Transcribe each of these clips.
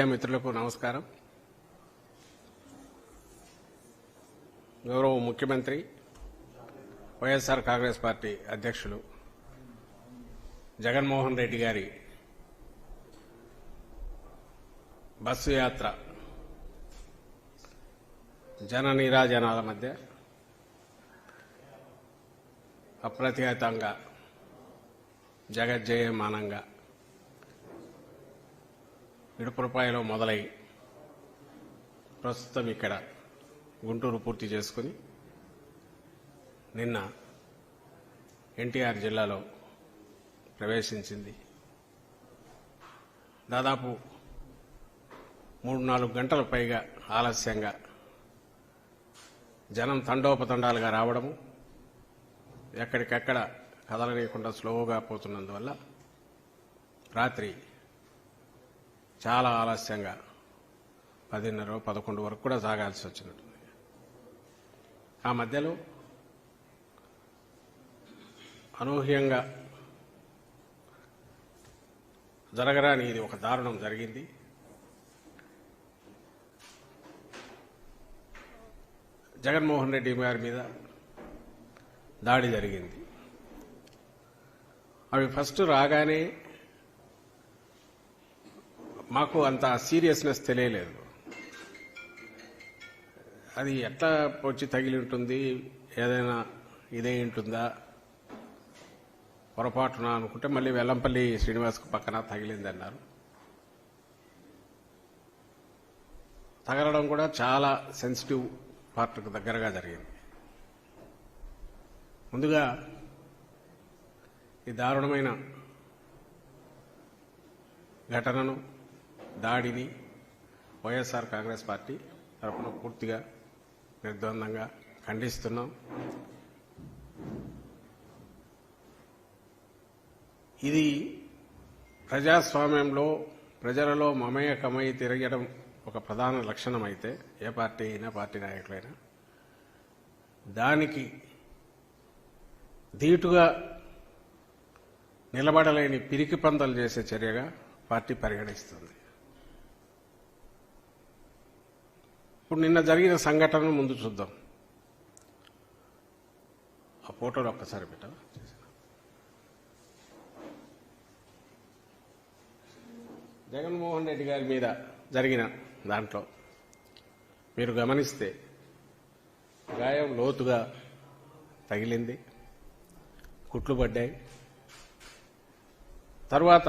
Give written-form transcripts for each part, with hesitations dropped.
Media మిత్రులకు నమస్కారం. గౌరవ ముఖ్యమంత్రి వైఎస్ఆర్ కాంగ్రెస్ పార్టీ అధ్యక్షులు జగన్మోహన్ రెడ్డి గారి బస్సు యాత్ర జన నీరాజనాల మధ్య అప్రతిహతంగా జగజ్జయమానంగా ఇడుపురపాయలో మొదలై ప్రస్తుతం ఇక్కడ గుంటూరు పూర్తి చేసుకుని నిన్న ఎన్టీఆర్ జిల్లాలో ప్రవేశించింది. దాదాపు 3-4 గంటల పైగా ఆలస్యంగా జనం తండోపతండాలుగా రావడము, ఎక్కడికక్కడ కదలనీయకుండా స్లోగా పోతున్నందువల్ల రాత్రి చాలా ఆలస్యంగా 10:30-11 వరకు కూడా సాగాల్సి వచ్చినట్టుంది. ఆ మధ్యలో అనూహ్యంగా జరగరాని ఇది ఒక దారుణం జరిగింది. జగన్మోహన్ రెడ్డి గారి మీద దాడి జరిగింది. అవి ఫస్ట్ రాగానే మాకు అంత సీరియస్నెస్ తెలియలేదు. అది ఎట్లా వచ్చి తగిలి ఉంటుంది, ఏదైనా ఇదే ఉంటుందా పొరపాటున అనుకుంటే మళ్ళీ వెల్లంపల్లి శ్రీనివాస్కు పక్కన తగిలిందన్నారు. తగలడం కూడా చాలా సెన్సిటివ్ పార్ట్కు దగ్గరగా జరిగింది. ముందుగా ఈ దారుణమైన ఘటనను, దాడిని వైఎస్ఆర్ కాంగ్రెస్ పార్టీ తరఫున పూర్తిగా నిర్ద్వందంగా ఖండిస్తున్నాం. ఇది ప్రజాస్వామ్యంలో ప్రజలలో మమేకమై తిరగడం ఒక ప్రధాన లక్షణం అయితే, ఏ పార్టీ అయినా పార్టీ నాయకులైనా దానికి ధీటుగా నిలబడలేని పిరికి పందలు చేసే చర్యగా పార్టీ పరిగణిస్తుంది. ఇప్పుడు నిన్న జరిగిన సంఘటనను ముందు చూద్దాం. ఆ ఫోటోలు ఒక్కసారి పెట్టాలి. జగన్మోహన్ రెడ్డి గారి మీద జరిగిన దాంట్లో మీరు గమనిస్తే గాయం లోతుగా తగిలింది, కుట్లు పడ్డాయి. తర్వాత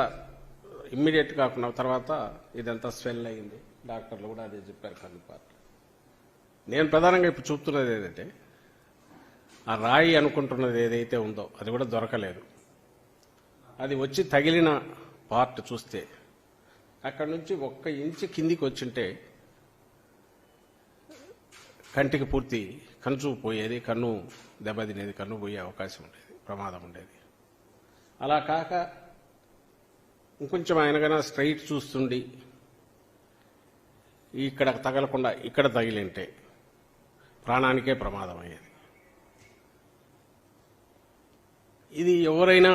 ఇమ్మీడియట్ కాకుండా తర్వాత ఇదంతా స్వెల్ అయింది. డాక్టర్లు కూడా అదే చెప్పారు కన్నుపాటు. నేను ప్రధానంగా ఇప్పుడు చూపుతున్నది ఏదంటే, ఆ రాయి అనుకుంటున్నది ఏదైతే ఉందో అది కూడా దొరకలేదు. అది వచ్చి తగిలిన పార్ట్ చూస్తే అక్కడి నుంచి 1 ఇంచు కిందికి వచ్చింటే కంటికి పూర్తి కనుచూపు పోయేది, కన్ను దెబ్బతినేది, కన్ను పోయే అవకాశం ఉండేది, ప్రమాదం ఉండేది. అలా కాక ఇంకొంచెం ఆయనకన్నా స్ట్రైట్ చూస్తుండి ఇక్కడ తగలకుండా ఇక్కడ తగిలింటే ప్రాణానికే ప్రమాదం అయ్యేది. ఇది ఎవరైనా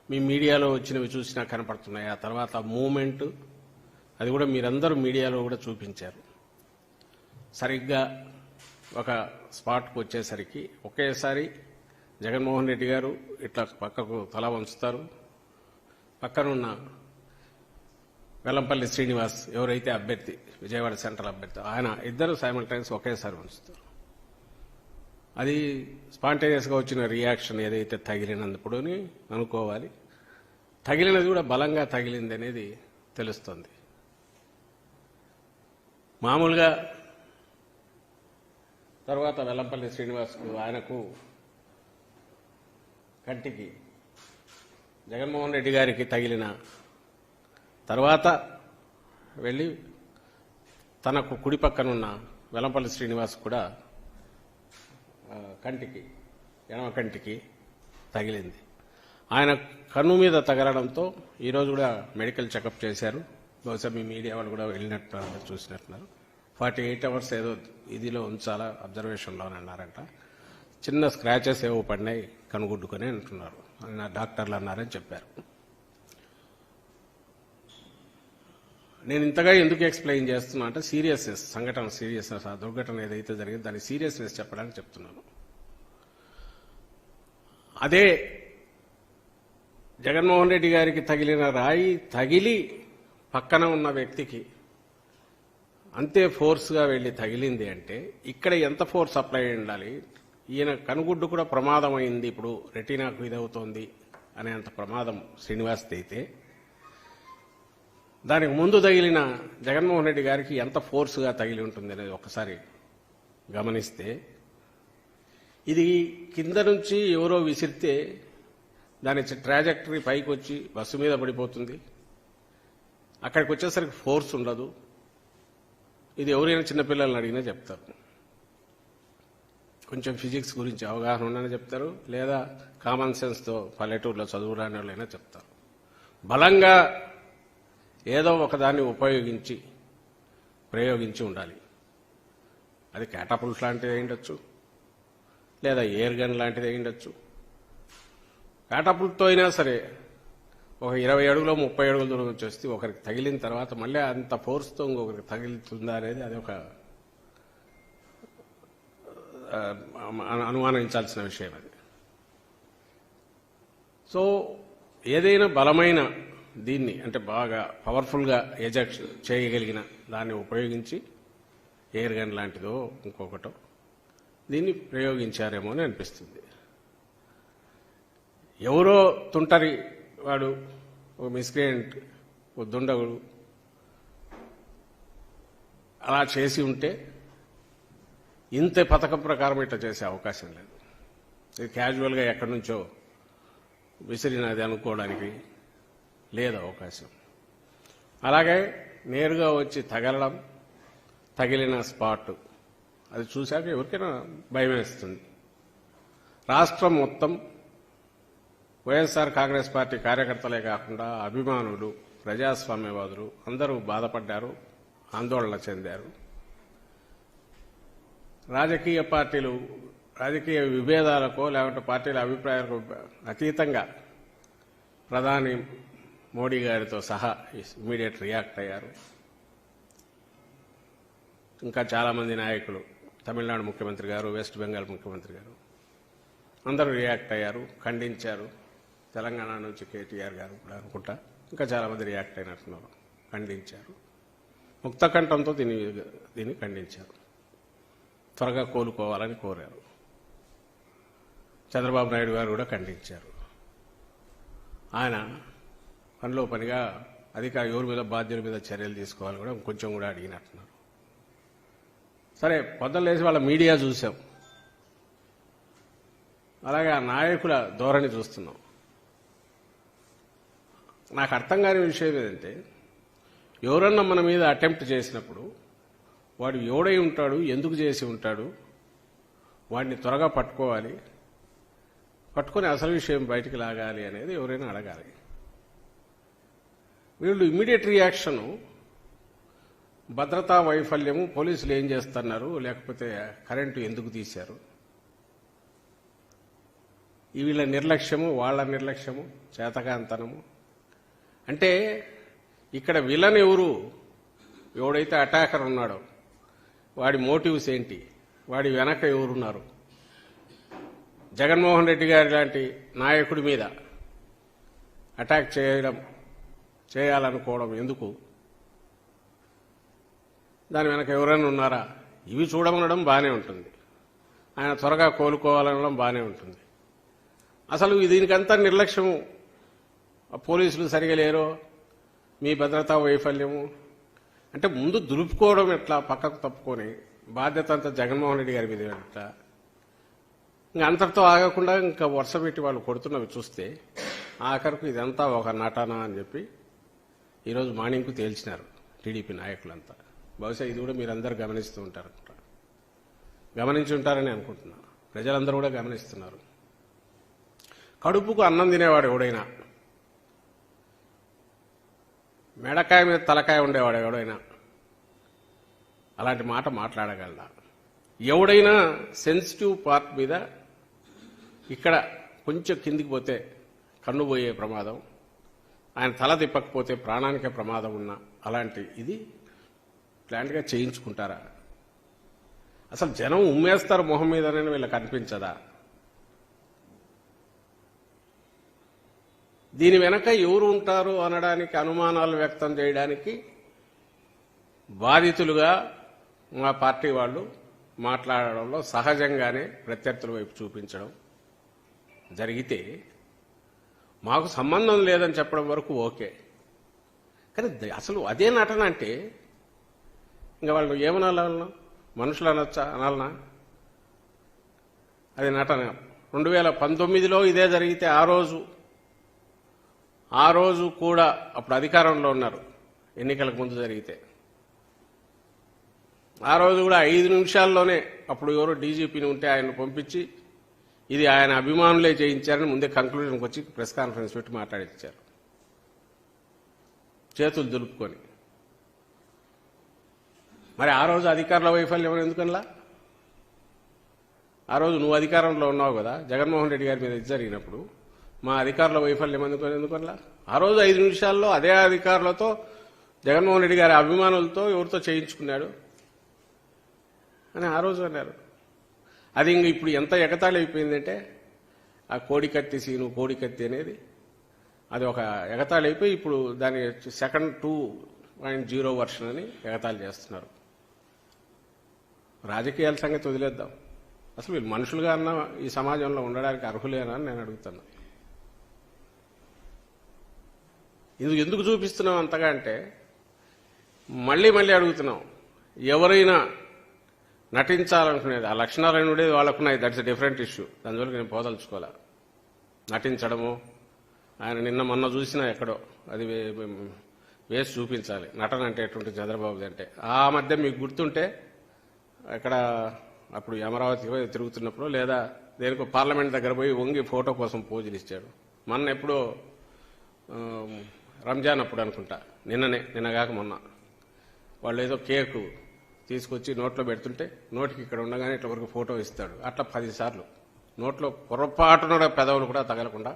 మీ మీడియాలో వచ్చినవి చూసినా కనపడుతున్నాయి. ఆ తర్వాత మూమెంట్ అది కూడా మీరందరూ మీడియాలో కూడా చూపించారు. సరిగ్గా ఒక స్పాట్కు వచ్చేసరికి ఒకేసారి జగన్మోహన్ రెడ్డి గారు ఇట్లా పక్కకు తల వంచుతారు. పక్కనున్న వెల్లంపల్లి శ్రీనివాస్ ఎవరైతే అభ్యర్థి, విజయవాడ సెంట్రల్ అభ్యర్థి, ఆయన ఇద్దరు సైమల్టైన్స్ ఒకేసారి ఉంచుతారు. అది స్పాంటేనియస్గా వచ్చిన రియాక్షన్ ఏదైతే తగిలినందుకు అనుకోవాలి. తగిలినది కూడా బలంగా తగిలింది అనేది తెలుస్తుంది. మామూలుగా తర్వాత వెల్లంపల్లి శ్రీనివాస్కు ఆయనకు కంటికి జగన్మోహన్ రెడ్డి గారికి తగిలిన తర్వాత వెళ్ళి తనకు కుడి పక్కనున్న వెల్లంపల్లి శ్రీనివాస్ కూడా కంటికి, ఎడమ కంటికి తగిలింది. ఆయన కన్ను మీద తగలడంతో ఈరోజు కూడా మెడికల్ చెకప్ చేశారు. బహుశా మీ మీడియా వాళ్ళు కూడా వెళ్ళినట్టు చూసినట్టున్నారు. 48 అవర్స్ ఏదో ఇదిలో ఉంచాలా, అబ్జర్వేషన్లోనే అన్నారంట. చిన్న స్క్రాచెస్ ఏవో పడినాయి కనుగుడ్డుకొని అంటున్నారు, డాక్టర్లు అన్నారని చెప్పారు. నేను ఇంతగా ఎందుకు ఎక్స్ప్లెయిన్ చేస్తున్నా అంటే సీరియస్నెస్, సంఘటన సీరియస్నెస్, ఆ దుర్ఘటన ఏదైతే జరిగిందో దాని సీరియస్నెస్ చెప్పడానికి చెప్తున్నాను. అదే జగన్మోహన్ రెడ్డి గారికి తగిలిన రాయి తగిలి పక్కన ఉన్న వ్యక్తికి అంతే ఫోర్స్గా వెళ్లి తగిలింది అంటే ఇక్కడ ఎంత ఫోర్స్ అప్లై ఉండాలి? ఈయన కనుగుడ్డు కూడా ప్రమాదం అయింది, ఇప్పుడు రెటీనాకు ఇదవుతోంది అనేంత ప్రమాదం శ్రీనివాస్ది అయితే దానికి ముందు తగిలిన జగన్మోహన్ రెడ్డి గారికి ఎంత ఫోర్స్గా తగిలి ఉంటుంది అనేది ఒకసారి గమనిస్తే, ఇది కింద నుంచి ఎవరో విసిరితే దాని ట్రాజెక్టరీ పైకి వచ్చి బస్సు మీద పడిపోతుంది, అక్కడికి వచ్చేసరికి ఫోర్స్ ఉండదు. ఇది ఎవరైనా చిన్నపిల్లల్ని అడిగినా చెప్తారు, కొంచెం ఫిజిక్స్ గురించి అవగాహన ఉండని చెప్తారు, లేదా కామన్ సెన్స్తో పల్లెటూరులో చదువురాని వాళ్ళైనా చెప్తారు. బలంగా ఏదో ఒకదాన్ని ప్రయోగించి ఉండాలి. అది క్యాటపుల్ట్ లాంటిది అయ్యుండొచ్చు, లేదా ఎయిర్ గన్ లాంటిది అయ్యుండొచ్చు. క్యాటపుల్ట్తో అయినా సరే ఒక 20 అడుగులో 30 అడుగుల దూరం వచ్చేస్తే ఒకరికి తగిలిన తర్వాత మళ్ళీ అంత ఫోర్స్తో ఇంకొకరికి తగిలితుందా అనేది అది ఒక అనుమానించాల్సిన విషయం అది. సో ఏదైనా బలమైన దీన్ని అంటే బాగా పవర్ఫుల్గా ఎజెక్ట్ చేయగలిగిన దాన్ని ఉపయోగించి ఎయిర్ గన్ లాంటిదో ఇంకొకటో దీన్ని ప్రయోగించారేమో అని అనిపిస్తుంది. ఎవరో తుంటరి వాడు, ఓ మిస్క్రియంట్, ఓ దుండగుడు అలా చేసి ఉంటే ఇంత పథకం ప్రకారం ఇట్లా చేసే అవకాశం లేదు. ఇది క్యాజువల్గా ఎక్కడి నుంచో విసిరినది అనుకోవడానికి లేదు అవకాశం. అలాగే నేరుగా వచ్చి తగలడం, తగిలిన స్పాట్ అది చూశాక ఎవరికైనా భయం వేస్తుంది. రాష్ట్రం మొత్తం వైఎస్ఆర్ కాంగ్రెస్ పార్టీ కార్యకర్తలే కాకుండా అభిమానులు, ప్రజాస్వామ్యవాదులు అందరూ బాధపడ్డారు, ఆందోళన చెందారు. రాజకీయ పార్టీలు రాజకీయ విభేదాలకో లేకుంటే పార్టీల అభిప్రాయాలకు అతీతంగా ప్రధాని మోడీ గారితో సహా ఇమ్మీడియట్ రియాక్ట్ అయ్యారు. ఇంకా చాలామంది నాయకులు, తమిళనాడు ముఖ్యమంత్రి గారు, వెస్ట్ బెంగాల్ ముఖ్యమంత్రి గారు అందరూ రియాక్ట్ అయ్యారు, ఖండించారు. తెలంగాణ నుంచి కేటీఆర్ గారు కూడా అనుకుంటా ఇంకా చాలామంది రియాక్ట్ అయినట్టున్నారు, ఖండించారు. ముక్తకంఠంతో దీన్ని ఖండించారు, త్వరగా కోలుకోవాలని కోరారు. చంద్రబాబు నాయుడు గారు కూడా ఖండించారు. ఆయన పనిలో పనిగా ఎవరి మీద బాధ్యుల మీద చర్యలు తీసుకోవాలి కూడా కొంచెం కూడా అడిగినట్టున్నారు. సరే, పొద్దున లేచి వాళ్ళ మీడియా చూసాం, అలాగే ఆ నాయకుల ధోరణి చూస్తున్నాం. నాకు అర్థం కాని విషయం ఏంటంటే, ఎవరన్నా మన మీద అటెంప్ట్ చేసినప్పుడు వాడు ఎవడై ఉంటాడు, ఎందుకు చేసి ఉంటాడు, వాడిని త్వరగా పట్టుకోవాలి, పట్టుకొని అసలు విషయం బయటికి లాగాలి అనేది ఎవరైనా అడగాలి. వీళ్ళు ఇమ్మీడియట్ రియాక్షను భద్రతా వైఫల్యము, పోలీసులు ఏం చేస్తున్నారు, లేకపోతే కరెంటు ఎందుకు తీశారు, వీళ్ళ నిర్లక్ష్యము, వాళ్ళ నిర్లక్ష్యము, చేతకాంతనము. అంటే ఇక్కడ విలన్ ఎవరు, ఎవడైతే అటాకర్ ఉన్నాడో వాడి మోటివ్స్ ఏంటి, వాడి వెనక ఎవరున్నారు? జగన్మోహన్ రెడ్డి గారి లాంటి నాయకుడి మీద అటాక్ చేయాలనుకోవడం ఎందుకు? దాని వెనక ఎవరైనా ఉన్నారా? ఇవి చూడమనడం బాగానే ఉంటుంది, ఆయన త్వరగా కోలుకోవాలనడం బాగానే ఉంటుంది. అసలు దీనికంతా నిర్లక్ష్యము, పోలీసులు సరిగా లేరో, మీ భద్రతా వైఫల్యము అంటే ముందు దులుపుకోవడం ఎట్లా, పక్కకు తప్పుకొని బాధ్యత అంతా జగన్మోహన్ రెడ్డి గారి మీద ఎట్లా? ఇంకా అంతటితో ఆగకుండా ఇంకా వరుస పెట్టి వాళ్ళు కొడుతున్నవి చూస్తే ఆఖరకు ఇదంతా ఒక నటన అని చెప్పి ఈరోజు మార్నింగ్కు తేల్చినారు టీడీపీ నాయకులంతా. బహుశా ఇది కూడా మీరందరూ గమనిస్తూ ఉంటారు, గమనించి ఉంటారని అనుకుంటున్నా. ప్రజలందరూ కూడా గమనిస్తున్నారు. కడుపుకు అన్నం తినేవాడు ఎవడైనా, మెడకాయ మీద తలకాయ ఉండేవాడు ఎవడైనా అలాంటి మాట మాట్లాడగలడా? ఎవడైనా సెన్సిటివ్ పార్ట్ మీద ఇక్కడ కొంచెం కిందికి పోతే కన్ను పోయే ప్రమాదం, ఆయన తల తిప్పకపోతే ప్రాణానికే ప్రమాదం ఉన్నా అలాంటి ఇది ప్లాంట్గా చేయించుకుంటారా? అసలు జనం ఉమ్మేస్తారు మొహం మీదనే వీళ్ళకి అనిపించదా? దీని వెనక ఎవరు ఉంటారు అనడానికి, అనుమానాలు వ్యక్తం చేయడానికి బాధితులుగా మా పార్టీ వాళ్ళు మాట్లాడడంలో సహజంగానే ప్రత్యర్థుల వైపు చూపించడం జరిగితే మాకు సంబంధం లేదని చెప్పడం వరకు ఓకే. కానీ అసలు అదే నటన అంటే ఇంకా వాళ్ళు ఏమనాలన్నా, మనుషులు అనొచ్చా, అనాలనా? అది నటన. 2019లో ఇదే జరిగితే ఆ రోజు కూడా అప్పుడు అధికారంలో ఉన్నారు, ఎన్నికలకు ముందు జరిగితే ఆ రోజు కూడా 5 నిమిషాల్లోనే అప్పుడు ఎవరో డీజీపీని ఉంటే ఆయన పంపించి ఇది ఆయన అభిమానులే చేయించారని ముందే కంక్లూజన్కి వచ్చి ప్రెస్ కాన్ఫరెన్స్ పెట్టి మాట్లాడించారు, చేతులు దులుపుకొని. మరి ఆ రోజు అధికారుల వైఫల్యం ఎందుకనలా? ఆ రోజు నువ్వు అధికారంలో ఉన్నావు కదా, జగన్మోహన్ రెడ్డి గారి మీద ఇది జరిగినప్పుడు మా అధికారుల వైఫల్యం ఎందుకనలా? ఆ రోజు 5 నిమిషాల్లో అదే అధికారులతో, జగన్మోహన్ రెడ్డి గారి అభిమానులతో ఎవరితో చేయించుకున్నాడు అని ఆ రోజు అన్నారు. అది ఇంక ఇప్పుడు ఎంత ఎగతాళి అయిపోయిందంటే ఆ కోడికత్తి సీను, కోడికత్తి అనేది అది ఒక ఎగతాళి అయిపోయి ఇప్పుడు దాని సెకండ్ 2.0 వర్షన్ అని ఎగతాళి చేస్తున్నారు. రాజకీయాల సంగతి వదిలేద్దాం, అసలు వీళ్ళు మనుషులుగా అన్న ఈ సమాజంలో ఉండడానికి అర్హులేనా అని నేను అడుగుతున్నా. ఇది ఎందుకు చూపిస్తున్నాం అంతగా అంటే మళ్ళీ అడుగుతున్నాం, ఎవరైనా నటించాలనుకునేది ఆ లక్షణాలు ఉండేది వాళ్ళకున్నాయి, దట్స్ ఎ డిఫరెంట్ ఇష్యూ, దానివల్ల నేను పోదలుచుకోలే. నటించడము, ఆయన నిన్న మొన్న చూసినా ఎక్కడో అది వేసి చూపించాలి నటన అంటే ఎటువంటి చంద్రబాబుది అంటే. ఆ మధ్య మీకు గుర్తుంటే ఎక్కడ అప్పుడు అమరావతి తిరుగుతున్నప్పుడు లేదా దేనికో పార్లమెంట్ దగ్గర పోయి వంగి ఫోటో కోసం పోజులు ఇచ్చాడు. మొన్న ఎప్పుడో రంజాన్ అప్పుడు అనుకుంటా, నిన్నగాక మొన్న వాళ్ళు ఏదో కేకు తీసుకొచ్చి నోట్లో పెడుతుంటే నోటికి ఇక్కడ ఉండగానే ఇట్లా వరకు ఫోటో ఇస్తాడు. అట్లా 10 సార్లు నోట్లో పొరపాటున పెదవులు కూడా తగలకుండా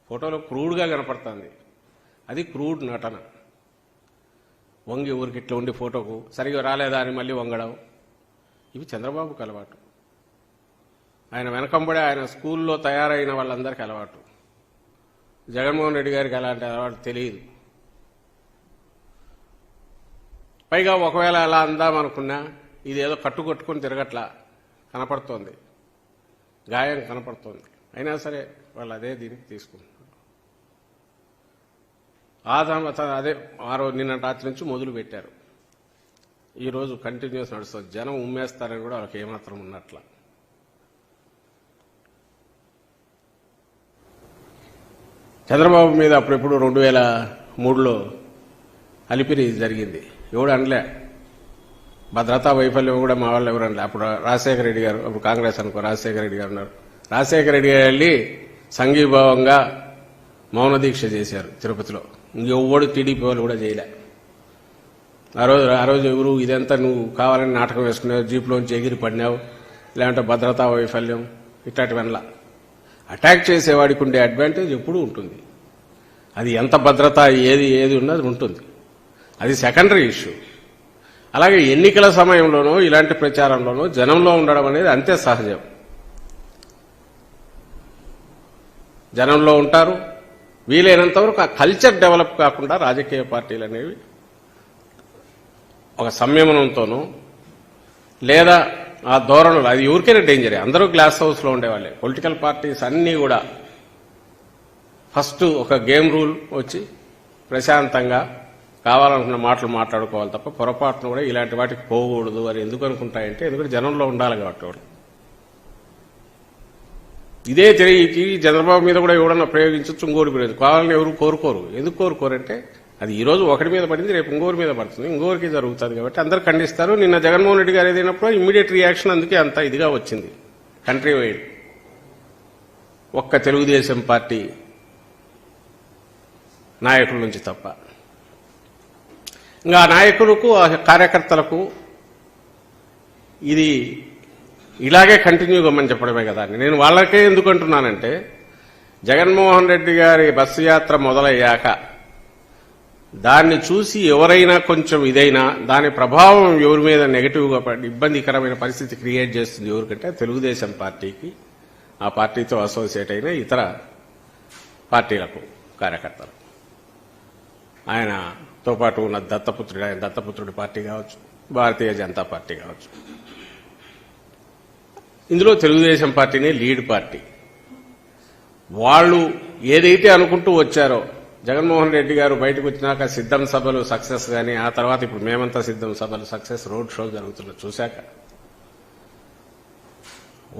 ఫోటోలో క్రూడ్గా కనపడుతుంది. అది క్రూడ్ నటన. వంగి ఊరికి ఇట్లా ఉండి ఫోటోకు సరిగా రాలేదా అని మళ్ళీ వంగడం, ఇవి చంద్రబాబుకు అలవాటు. ఆయన వెనకంబడే ఆయన స్కూల్లో తయారైన వాళ్ళందరికీ అలవాటు. జగన్మోహన్ రెడ్డి గారికి అలాంటి అలవాటు తెలియదు. పైగా ఒకవేళ అలా అందామనుకున్నా ఇదేదో కట్టుకొట్టుకుని తిరగట్లా కనపడుతోంది, గాయం కనపడుతోంది. అయినా సరే వాళ్ళు అదే దీనికి తీసుకుంటున్నారు. అదే ఆ రోజు నిన్న రాత్రి నుంచి మొదలు పెట్టారు, ఈరోజు కంటిన్యూస్ నడుస్తుంది. జనం ఉమ్మేస్తారని కూడా వాళ్ళకి ఏమాత్రం ఉన్నట్ల. చంద్రబాబు మీద అప్పుడెప్పుడు 2003లో అలిపిరి జరిగింది, ఎవడు అనలే. భద్రతా వైఫల్యం కూడా మా వాళ్ళు ఎవరు అనలే. అప్పుడు రాజశేఖర రెడ్డి గారు, అప్పుడు కాంగ్రెస్ అనుకో, రాజశేఖర రెడ్డి గారు ఉన్నారు. రాజశేఖర రెడ్డి గారు వెళ్ళి సంఘీభావంగా మౌన దీక్ష చేశారు తిరుపతిలో. ఇంకెవ్వడు టీడీపీ వాళ్ళు కూడా చేయలే. ఆ రోజు ఎవరు ఇదంతా నువ్వు కావాలని నాటకం వేసుకున్నావు, జీప్లోంచి ఎగిరి పడినావు, లేదంటే భద్రతా వైఫల్యం ఇట్లాంటివల్ల. అటాక్ చేసేవాడికి ఉండే అడ్వాంటేజ్ ఎప్పుడూ ఉంటుంది. అది ఎంత భద్రత ఏది ఉన్నది ఉంటుంది, అది సెకండరీ ఇష్యూ. అలాగే ఎన్నికల సమయంలోనూ ఇలాంటి ప్రచారంలోనూ జనంలో ఉండడం అనేది అంతే సహజం. జనంలో ఉంటారు. వీలైనంత వరకు ఆ కల్చర్ డెవలప్ కాకుండా రాజకీయ పార్టీలు అనేవి ఒక సంయమనంతోనూ లేదా ఆ ధోరణులు, అది ఎవరికైనా డేంజరే. అందరూ గ్లాస్ హౌస్లో ఉండేవాళ్ళే. పొలిటికల్ పార్టీస్ అన్నీ కూడా ఫస్ట్ ఒక గేమ్ రూల్ వచ్చి ప్రశాంతంగా కావాలనుకున్న మాటలు మాట్లాడుకోవాలి తప్ప పొరపాటును కూడా ఇలాంటి వాటికి పోకూడదు అని ఎందుకు అనుకుంటాయంటే ఎందుకంటే జనంలో ఉండాలి కాబట్టి వాడు. ఇదే తెలియకి చంద్రబాబు మీద కూడా ఎవడన్నా ప్రయోగించవచ్చు, ఇంకోరి మీద కావాలని ఎవరు కోరుకోరు. ఎందుకు కోరుకోరంటే అది ఈ రోజు ఒకటి మీద పడింది, రేపు ఇంకోరి మీద పడుతుంది, ఇంకోరికి జరుగుతుంది కాబట్టి అందరు ఖండిస్తారు. నిన్న జగన్మోహన్ రెడ్డి గారు ఏదైనప్పుడు ఇమ్మీడియట్ రియాక్షన్ అందుకే అంత ఇదిగా వచ్చింది కంట్రీ వైడ్. ఒక్క తెలుగుదేశం పార్టీ నాయకుల నుంచి తప్ప. ఇంకా నాయకులకు కార్యకర్తలకు ఇది ఇలాగే కంటిన్యూ కమ్మని చెప్పడమే కదా. నేను వాళ్ళకే ఎందుకు అంటున్నానంటే జగన్మోహన్ రెడ్డి గారి బస్సు యాత్ర మొదలయ్యాక దాన్ని చూసి ఎవరైనా కొంచెం ఇదైనా దాని ప్రభావం ఎవరి మీద నెగటివ్గా పడి ఇబ్బందికరమైన పరిస్థితి క్రియేట్ చేస్తుంది ఎవరికంటే తెలుగుదేశం పార్టీకి, ఆ పార్టీతో అసోసియేట్ అయిన ఇతర పార్టీలకు కార్యకర్తలు. ఆయనతో పాటు ఉన్న దత్తపుత్రుడు, ఆయన దత్తపుత్రుడి పార్టీ కావచ్చు, భారతీయ జనతా పార్టీ కావచ్చు. ఇందులో తెలుగుదేశం పార్టీనే లీడ్ పార్టీ. వాళ్ళు ఏదైతే అనుకుంటూ వచ్చారో, జగన్మోహన్ రెడ్డి గారు బయటకు వచ్చినాక సిద్ధం సభలు సక్సెస్ కానీ, ఆ తర్వాత ఇప్పుడు మేమంతా సిద్ధం సభలు సక్సెస్, రోడ్ షో జరుగుతున్న చూశాక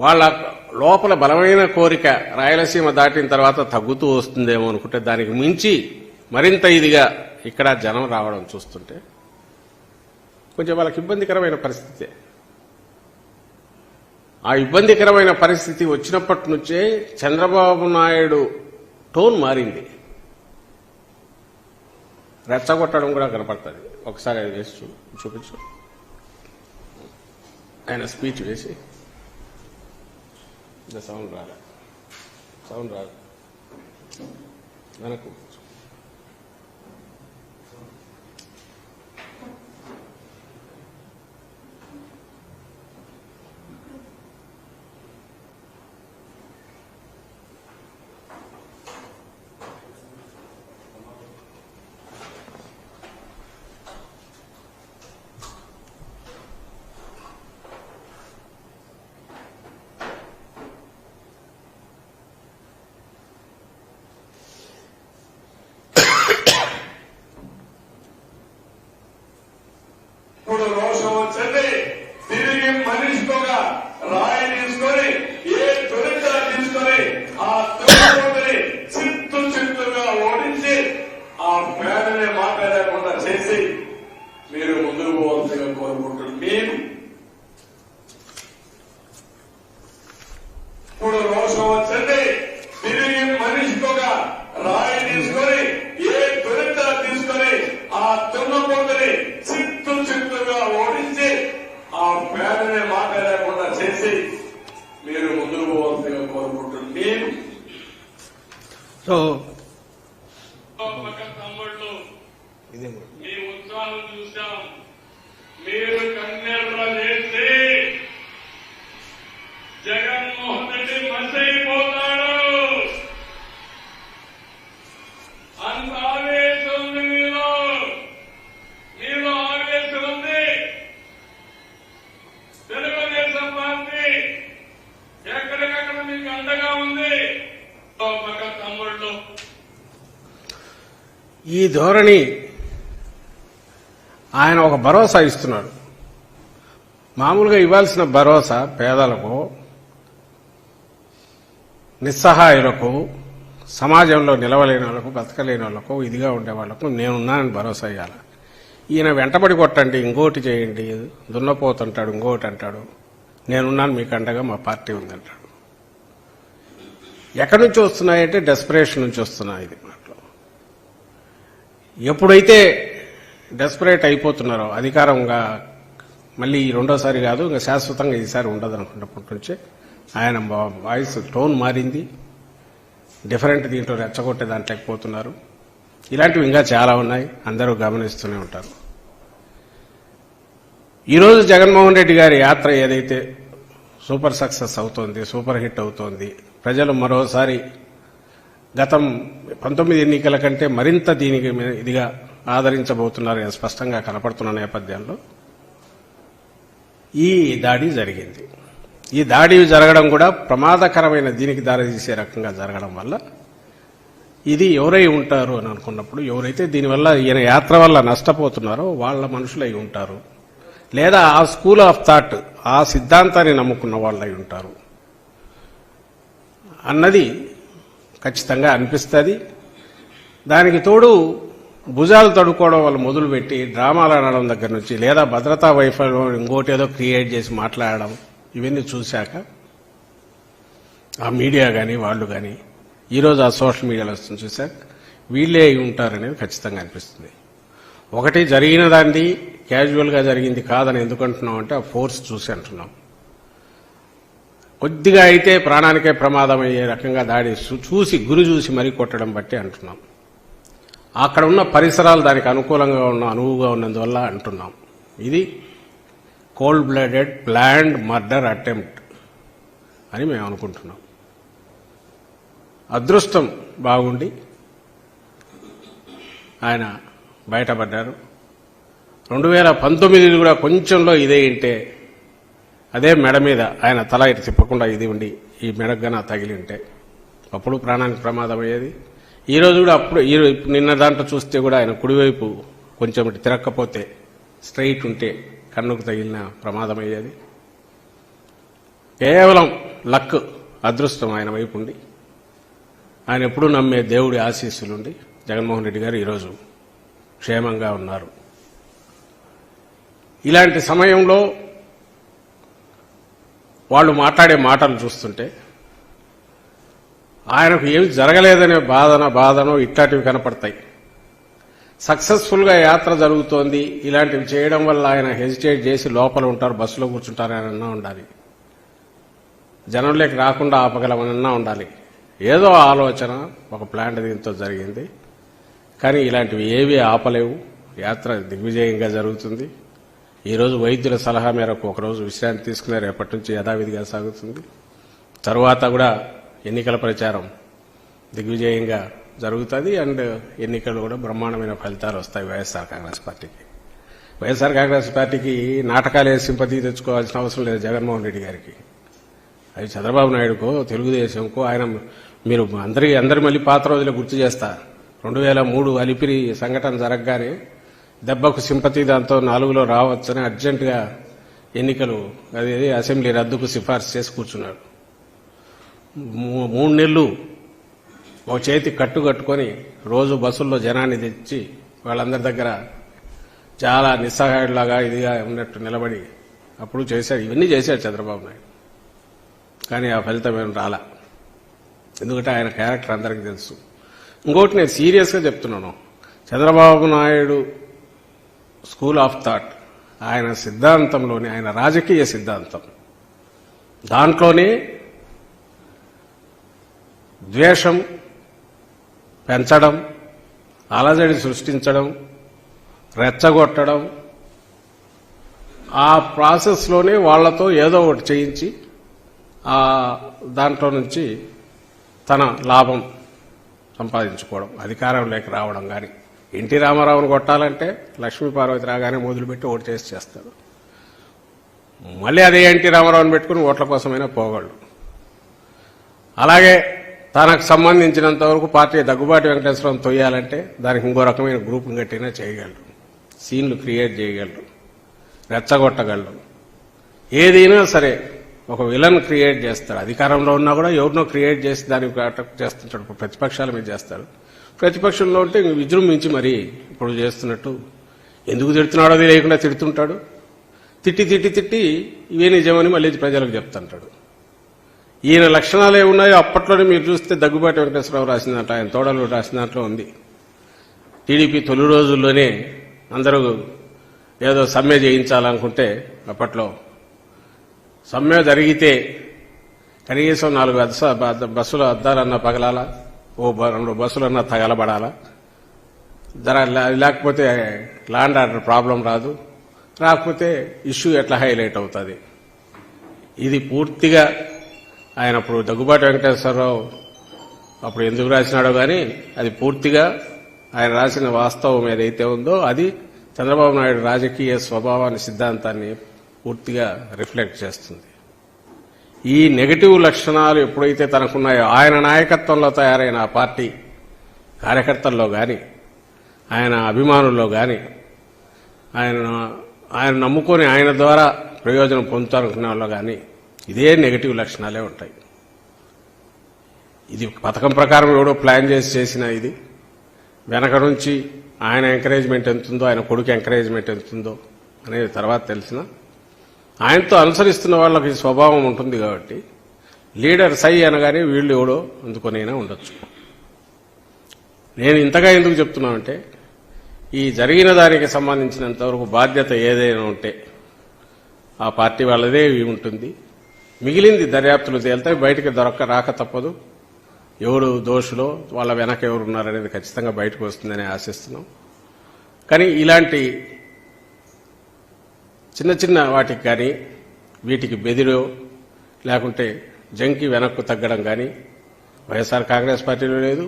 వాళ్ళ లోపల బలమైన కోరిక రాయలసీమ దాటిన తర్వాత తగ్గుతూ వస్తుందేమో అనుకుంటే, దానికి మించి మరింత ఇదిగా ఇక్కడ జనం రావడం చూస్తుంటే కొంచెం వాళ్ళకి ఇబ్బందికరమైన పరిస్థితి. ఆ ఇబ్బందికరమైన పరిస్థితి వచ్చినప్పటి నుంచే చంద్రబాబు నాయుడు టోన్ మారింది. రెచ్చగొట్టడం కూడా కనపడుతుంది. ఒకసారి అది వేసి చూపించు, ఆయన స్పీచ్ వేసి. సౌండ్ రాదు వెనక్కు. ఇప్పుడు రోషం వచ్చింది. తిరిగి మనిషిగా రాయి తీసుకొని, ఏ దొరికా తీసుకొని ఆ తొమ్మిది చిత్తుగా ఓడించి ఆ పేదనే మాట్లాడకుండా చేసి మీరు ముందుకు పోవాల్సిందిగా కోరుకుంటున్నాను. మేము ఇప్పుడు రోషం వచ్చింది. తిరిగి మనిషిగా రాయి తీసుకొని, ఏ దొరికా తీసుకొని ఆ తున్నపోతని చిత్తుగా ఓడించి ఆ పేదనే మాట్లాడకుండా చేసి మీరు ముందుకు పోవాల్సిందిగా కోరుకుంటున్నాను. మేము తమ్ముళ్ళు మీ ఉత్సాహం చూసాం. మీరు కన్నెర్ర చేసి జగన్మోహన్ రెడ్డి మసైపోతాడు. అంత ఆవేశం ఉంది మీలో ఆవేశం ఉంది. తెలుగుదేశం పార్టీ ఎక్కడికక్కడ మీకు అండగా ఉంది. తమ్ముళ్ళు ఈ ధోరణి ఆయన ఒక భరోసా ఇస్తున్నాడు. మామూలుగా ఇవ్వాల్సిన భరోసా పేదలకు, నిస్సహాయులకు, సమాజంలో నిలవలేని వాళ్లకు, బతకలేని వాళ్లకు, ఇదిగా ఉండే వాళ్లకు నేనున్నానని భరోసా ఇవ్వాలి. ఈయన వెంటబడి కొట్టండి, ఇంకోటి చేయండి, దున్నపోతుంటాడు, ఇంకోటి అంటాడు, నేనున్నాను మీకు అండగా, మా పార్టీ ఉందంటాడు. ఎక్కడి నుంచి వస్తున్నాయంటే డెస్పరేషన్ నుంచి వస్తున్నాయి. ఇది మాటలు ఎప్పుడైతే డెస్పరేట్ అయిపోతున్నారో, అధికారంగా మళ్ళీ రెండోసారి కాదు, ఇంకా శాశ్వతంగా ఈసారి ఉండదు అనుకున్నప్పటి నుంచే ఆయన వాయిస్ టోన్ మారింది. డిఫరెంట్ దీంట్లో రెచ్చగొట్టే దాంట్లోకి పోతున్నారు. ఇలాంటివి ఇంకా చాలా ఉన్నాయి, అందరూ గమనిస్తూనే ఉంటారు. ఈరోజు జగన్మోహన్ రెడ్డి గారి యాత్ర ఏదైతే సూపర్ సక్సెస్ అవుతోంది, సూపర్ హిట్ అవుతోంది, ప్రజలు మరోసారి గతం 19 ఎన్నికల కంటే మరింత దీనికి ఇదిగా ఆదరించబోతున్నారు స్పష్టంగా కనపడుతున్న నేపథ్యంలో ఈ దాడి జరిగింది. ఈ దాడి జరగడం కూడా ప్రమాదకరమైన దీనికి దారితీసే రకంగా జరగడం వల్ల ఇది ఎవరై ఉంటారు అని అనుకున్నప్పుడు, ఎవరైతే దీనివల్ల ఈయన యాత్ర వల్ల నష్టపోతున్నారో వాళ్ళ మనుషులై ఉంటారు, లేదా ఆ స్కూల్ ఆఫ్ థాట్, ఆ సిద్ధాంతాన్ని నమ్ముకున్న వాళ్ళై ఉంటారు అన్నది ఖచ్చితంగా అనిపిస్తుంది. దానికి తోడు భుజాలు తడుకోవడం వల్ల మొదలుపెట్టి డ్రామాలు ఆడడం దగ్గర నుంచి, లేదా భద్రతా వైఫల్యం ఇంకోటి ఏదో క్రియేట్ చేసి మాట్లాడడం, ఇవన్నీ చూశాక ఆ మీడియా కానీ వాళ్ళు కానీ ఈరోజు ఆ సోషల్ మీడియాలో వస్తుంది చూశాక వీళ్ళే అయి ఉంటారనేది ఖచ్చితంగా అనిపిస్తుంది. ఒకటి జరిగిన దాన్ని క్యాజువల్గా జరిగింది కాదని ఎందుకు అంటున్నాం అంటే ఆ ఫోర్స్ చూసి అంటున్నాం. కొద్దిగా అయితే ప్రాణానికే ప్రమాదం అయ్యే రకంగా దాడి చూసి, గురి చూసి మరీ కొట్టడం బట్టి అంటున్నాం. అక్కడ ఉన్న పరిసరాలు దానికి అనుకూలంగా అనువుగా ఉన్నందువల్ల అంటున్నాం. ఇది cold blooded planned murder attempt అని మేము అనుకుంటున్నాం. అదృష్టం బాగుండి ఆయన బయటపడ్డారు. 2019 కూడా కొంచెంలో ఇదే ఇంటే అదే మెడ మీద ఆయన తల ఇటు తిప్పకుండా ఇది ఉండి ఈ మెడగన తగిలి ఉంటే అప్పుడు ప్రాణానికి ప్రమాదం అయ్యేది. ఈరోజు కూడా అప్పుడు నిన్న దాంట్లో చూస్తే కూడా ఆయన కుడివైపు కొంచెం ఇటు తిరక్కపోతే స్ట్రైట్ ఉంటే కన్నుకు తగిలిన ప్రమాదం అయ్యేది. కేవలం లక్ అదృష్టం ఆయన వైపు ఉండి ఆయన ఎప్పుడూ నమ్మే దేవుడి ఆశీస్సులుండి జగన్మోహన్ రెడ్డి గారు ఈరోజు క్షేమంగా ఉన్నారు. ఇలాంటి సమయంలో వాళ్ళు మాట్లాడే మాటలు చూస్తుంటే ఆయనకు ఏమి జరగలేదనే బాధనో ఇట్లాంటివి కనపడతాయి. సక్సెస్ఫుల్గా యాత్ర జరుగుతోంది, ఇలాంటివి చేయడం వల్ల ఆయన హెజిటేట్ చేసి లోపల ఉంటారు, బస్సులో కూర్చుంటారనన్నా ఉండాలి, జనంలోకి రాకుండా ఆపగలమనన్నా ఉండాలి. ఏదో ఆలోచన ఒక ప్లాన్ దీంతో జరిగింది. కానీ ఇలాంటివి ఏవి ఆపలేవు. యాత్ర దిగ్విజయంగా జరుగుతుంది. ఈరోజు వైద్యుల సలహా మేరకు ఒకరోజు విశ్రాంతి తీసుకునే రేపటి నుంచి యథావిధిగా సాగుతుంది. తరువాత కూడా ఎన్నికల ప్రచారం దిగ్విజయంగా జరుగుతుంది. అండ్ ఎన్నికలు కూడా బ్రహ్మాండమైన ఫలితాలు వస్తాయి వైఎస్ఆర్ కాంగ్రెస్ పార్టీకి. వైఎస్ఆర్ కాంగ్రెస్ పార్టీకి నాటకాలే సింపతి తెచ్చుకోవాల్సిన అవసరం లేదు జగన్మోహన్ రెడ్డి గారికి. అది చంద్రబాబు నాయుడుకో తెలుగుదేశంకో ఆయన మీరు అందరి మళ్ళీ పాత రోజులు గుర్తు చేస్తా. 2003 అలిపిరి సంఘటన జరగగానే దెబ్బకు సింపతి దాంతో 4లో రావచ్చని అర్జెంటుగా ఎన్నికలు అది అసెంబ్లీ రద్దుకు సిఫార్సు చేసి కూర్చున్నాడు. 3 నెలలు ఒక చేతి కట్టుకొని రోజు బస్సుల్లో జనాన్ని తెచ్చి వాళ్ళందరి దగ్గర చాలా నిస్సహాయుడిలాగా ఇదిగా ఉన్నట్టు నిలబడి అప్పుడు చేశాడు. ఇవన్నీ చేశాడు చంద్రబాబు నాయుడు. కానీ ఆ ఫలితం ఏం రాలా. ఎందుకంటే ఆయన క్యారెక్టర్ అందరికీ తెలుసు. ఇంకోటి నేను సీరియస్గా చెప్తున్నాను, Chandrababu Naidu school of thought, ఆయన సిద్ధాంతంలోనే, ఆయన రాజకీయ సిద్ధాంతం దాంట్లోనే ద్వేషం పెంచడం, అలజడి సృష్టించడం, రెచ్చగొట్టడం, ఆ ప్రాసెస్లోనే వాళ్లతో ఏదో ఒకటి చేయించి ఆ దాంట్లో నుంచి తన లాభం సంపాదించుకోవడం, అధికారంలోకి రావడం. కానీ ఎన్టీ రామారావును కొట్టాలంటే లక్ష్మీపార్వతి రాగానే మొదలుపెట్టి ఓటు చేస్తాడు. మళ్ళీ అదే ఎన్టీ రామారావుని పెట్టుకుని ఓట్ల కోసమైనా పోగలడు. అలాగే తనకు సంబంధించినంత వరకు పార్టీ దగ్గుబాటి వెంకటేశ్వరం తొయ్యాలంటే దానికి ఇంకో రకమైన గ్రూప్ గట్టినా చేయగలరు, సీన్లు క్రియేట్ చేయగలరు, రెచ్చగొట్టగలరు. ఏదైనా సరే ఒక విలన్ క్రియేట్ చేస్తాడు. అధికారంలో ఉన్నా కూడా ఎవరినో క్రియేట్ చేసి దానికి అటాక్ చేస్తుంటాడు. ప్రతిపక్షాల మీద చేస్తాడు. ప్రతిపక్షంలో ఉంటే విజృంభించి మరి ఇప్పుడు చేస్తున్నట్టు ఎందుకు తిడుతున్నాడో లేకుండా తిడుతుంటాడు. తిట్టి ఇవే నిజమని మళ్ళీ ప్రజలకు చెప్తుంటాడు. ఈయన లక్షణాలు ఏమున్నాయో అప్పట్లోనే మీరు చూస్తే దగ్గుబాటి వెంకటేశ్వరరావు రాసిందంట, ఆయన తోడలు రాసిన దాంట్లో ఉంది. టీడీపీ తొలి రోజుల్లోనే అందరూ ఏదో సమ్మె చేయించాలనుకుంటే అప్పట్లో సమ్మె జరిగితే కనీసం 4 బస్సుల అద్దాలన్నా పగలాలా, 2 బస్సులన్నా తగలబడాలా, లేకపోతే ల్యాండ్ ఆర్డర్ ప్రాబ్లం రాదు, రాకపోతే ఇష్యూ ఎట్లా హైలైట్ అవుతుంది. ఇది పూర్తిగా ఆయన అప్పుడు దగ్గుబాటి వెంకటేశ్వరరావు అప్పుడు ఎందుకు రాసినాడో కానీ అది పూర్తిగా ఆయన రాసిన వాస్తవం ఏదైతే ఉందో అది చంద్రబాబు నాయుడు రాజకీయ స్వభావాన్ని, సిద్ధాంతాన్ని పూర్తిగా రిఫ్లెక్ట్ చేస్తుంది. ఈ నెగటివ్ లక్షణాలు ఎప్పుడైతే తనకున్నాయో ఆయన నాయకత్వంలో తయారైన ఆ పార్టీ కార్యకర్తల్లో కానీ, ఆయన అభిమానుల్లో కానీ, ఆయన నమ్ముకొని ఆయన ద్వారా ప్రయోజనం పొందుతారనుకునే వాళ్ళు కానీ ఇదే నెగటివ్ లక్షణాలే ఉంటాయి. ఇది పథకం ప్రకారం ఎవడో ప్లాన్ చేసిన ఇది వెనక నుంచి ఆయన ఎంకరేజ్మెంట్ ఎంతుందో, ఆయన కొడుకు ఎంకరేజ్మెంట్ ఎంతుందో అనేది తర్వాత తెలిసిన ఆయనతో అనుసరిస్తున్న వాళ్ళకి స్వభావం ఉంటుంది. కాబట్టి లీడర్ సై అనగానే వీళ్ళు ఎవడో అందుకొనైనా ఉండొచ్చు. నేను ఇంతగా ఎందుకు చెప్తున్నానంటే ఈ జరిగిన దానికి సంబంధించినంతవరకు బాధ్యత ఏదైనా ఉంటే ఆ పార్టీ వాళ్ళదే ఉంటుంది. మిగిలింది దర్యాప్తులు తేలుతాయి, బయటికి రాక తప్పదు. ఎవరు దోషులో వాళ్ళ వెనక ఎవరు ఉన్నారనేది ఖచ్చితంగా బయటకు వస్తుందని ఆశిస్తున్నాం. కానీ ఇలాంటి చిన్న చిన్న వాటికి కానీ వీటికి బెదిరో లేకుంటే జంకి వెనక్కు తగ్గడం కానీ వైఎస్ఆర్ కాంగ్రెస్ పార్టీలో లేదు.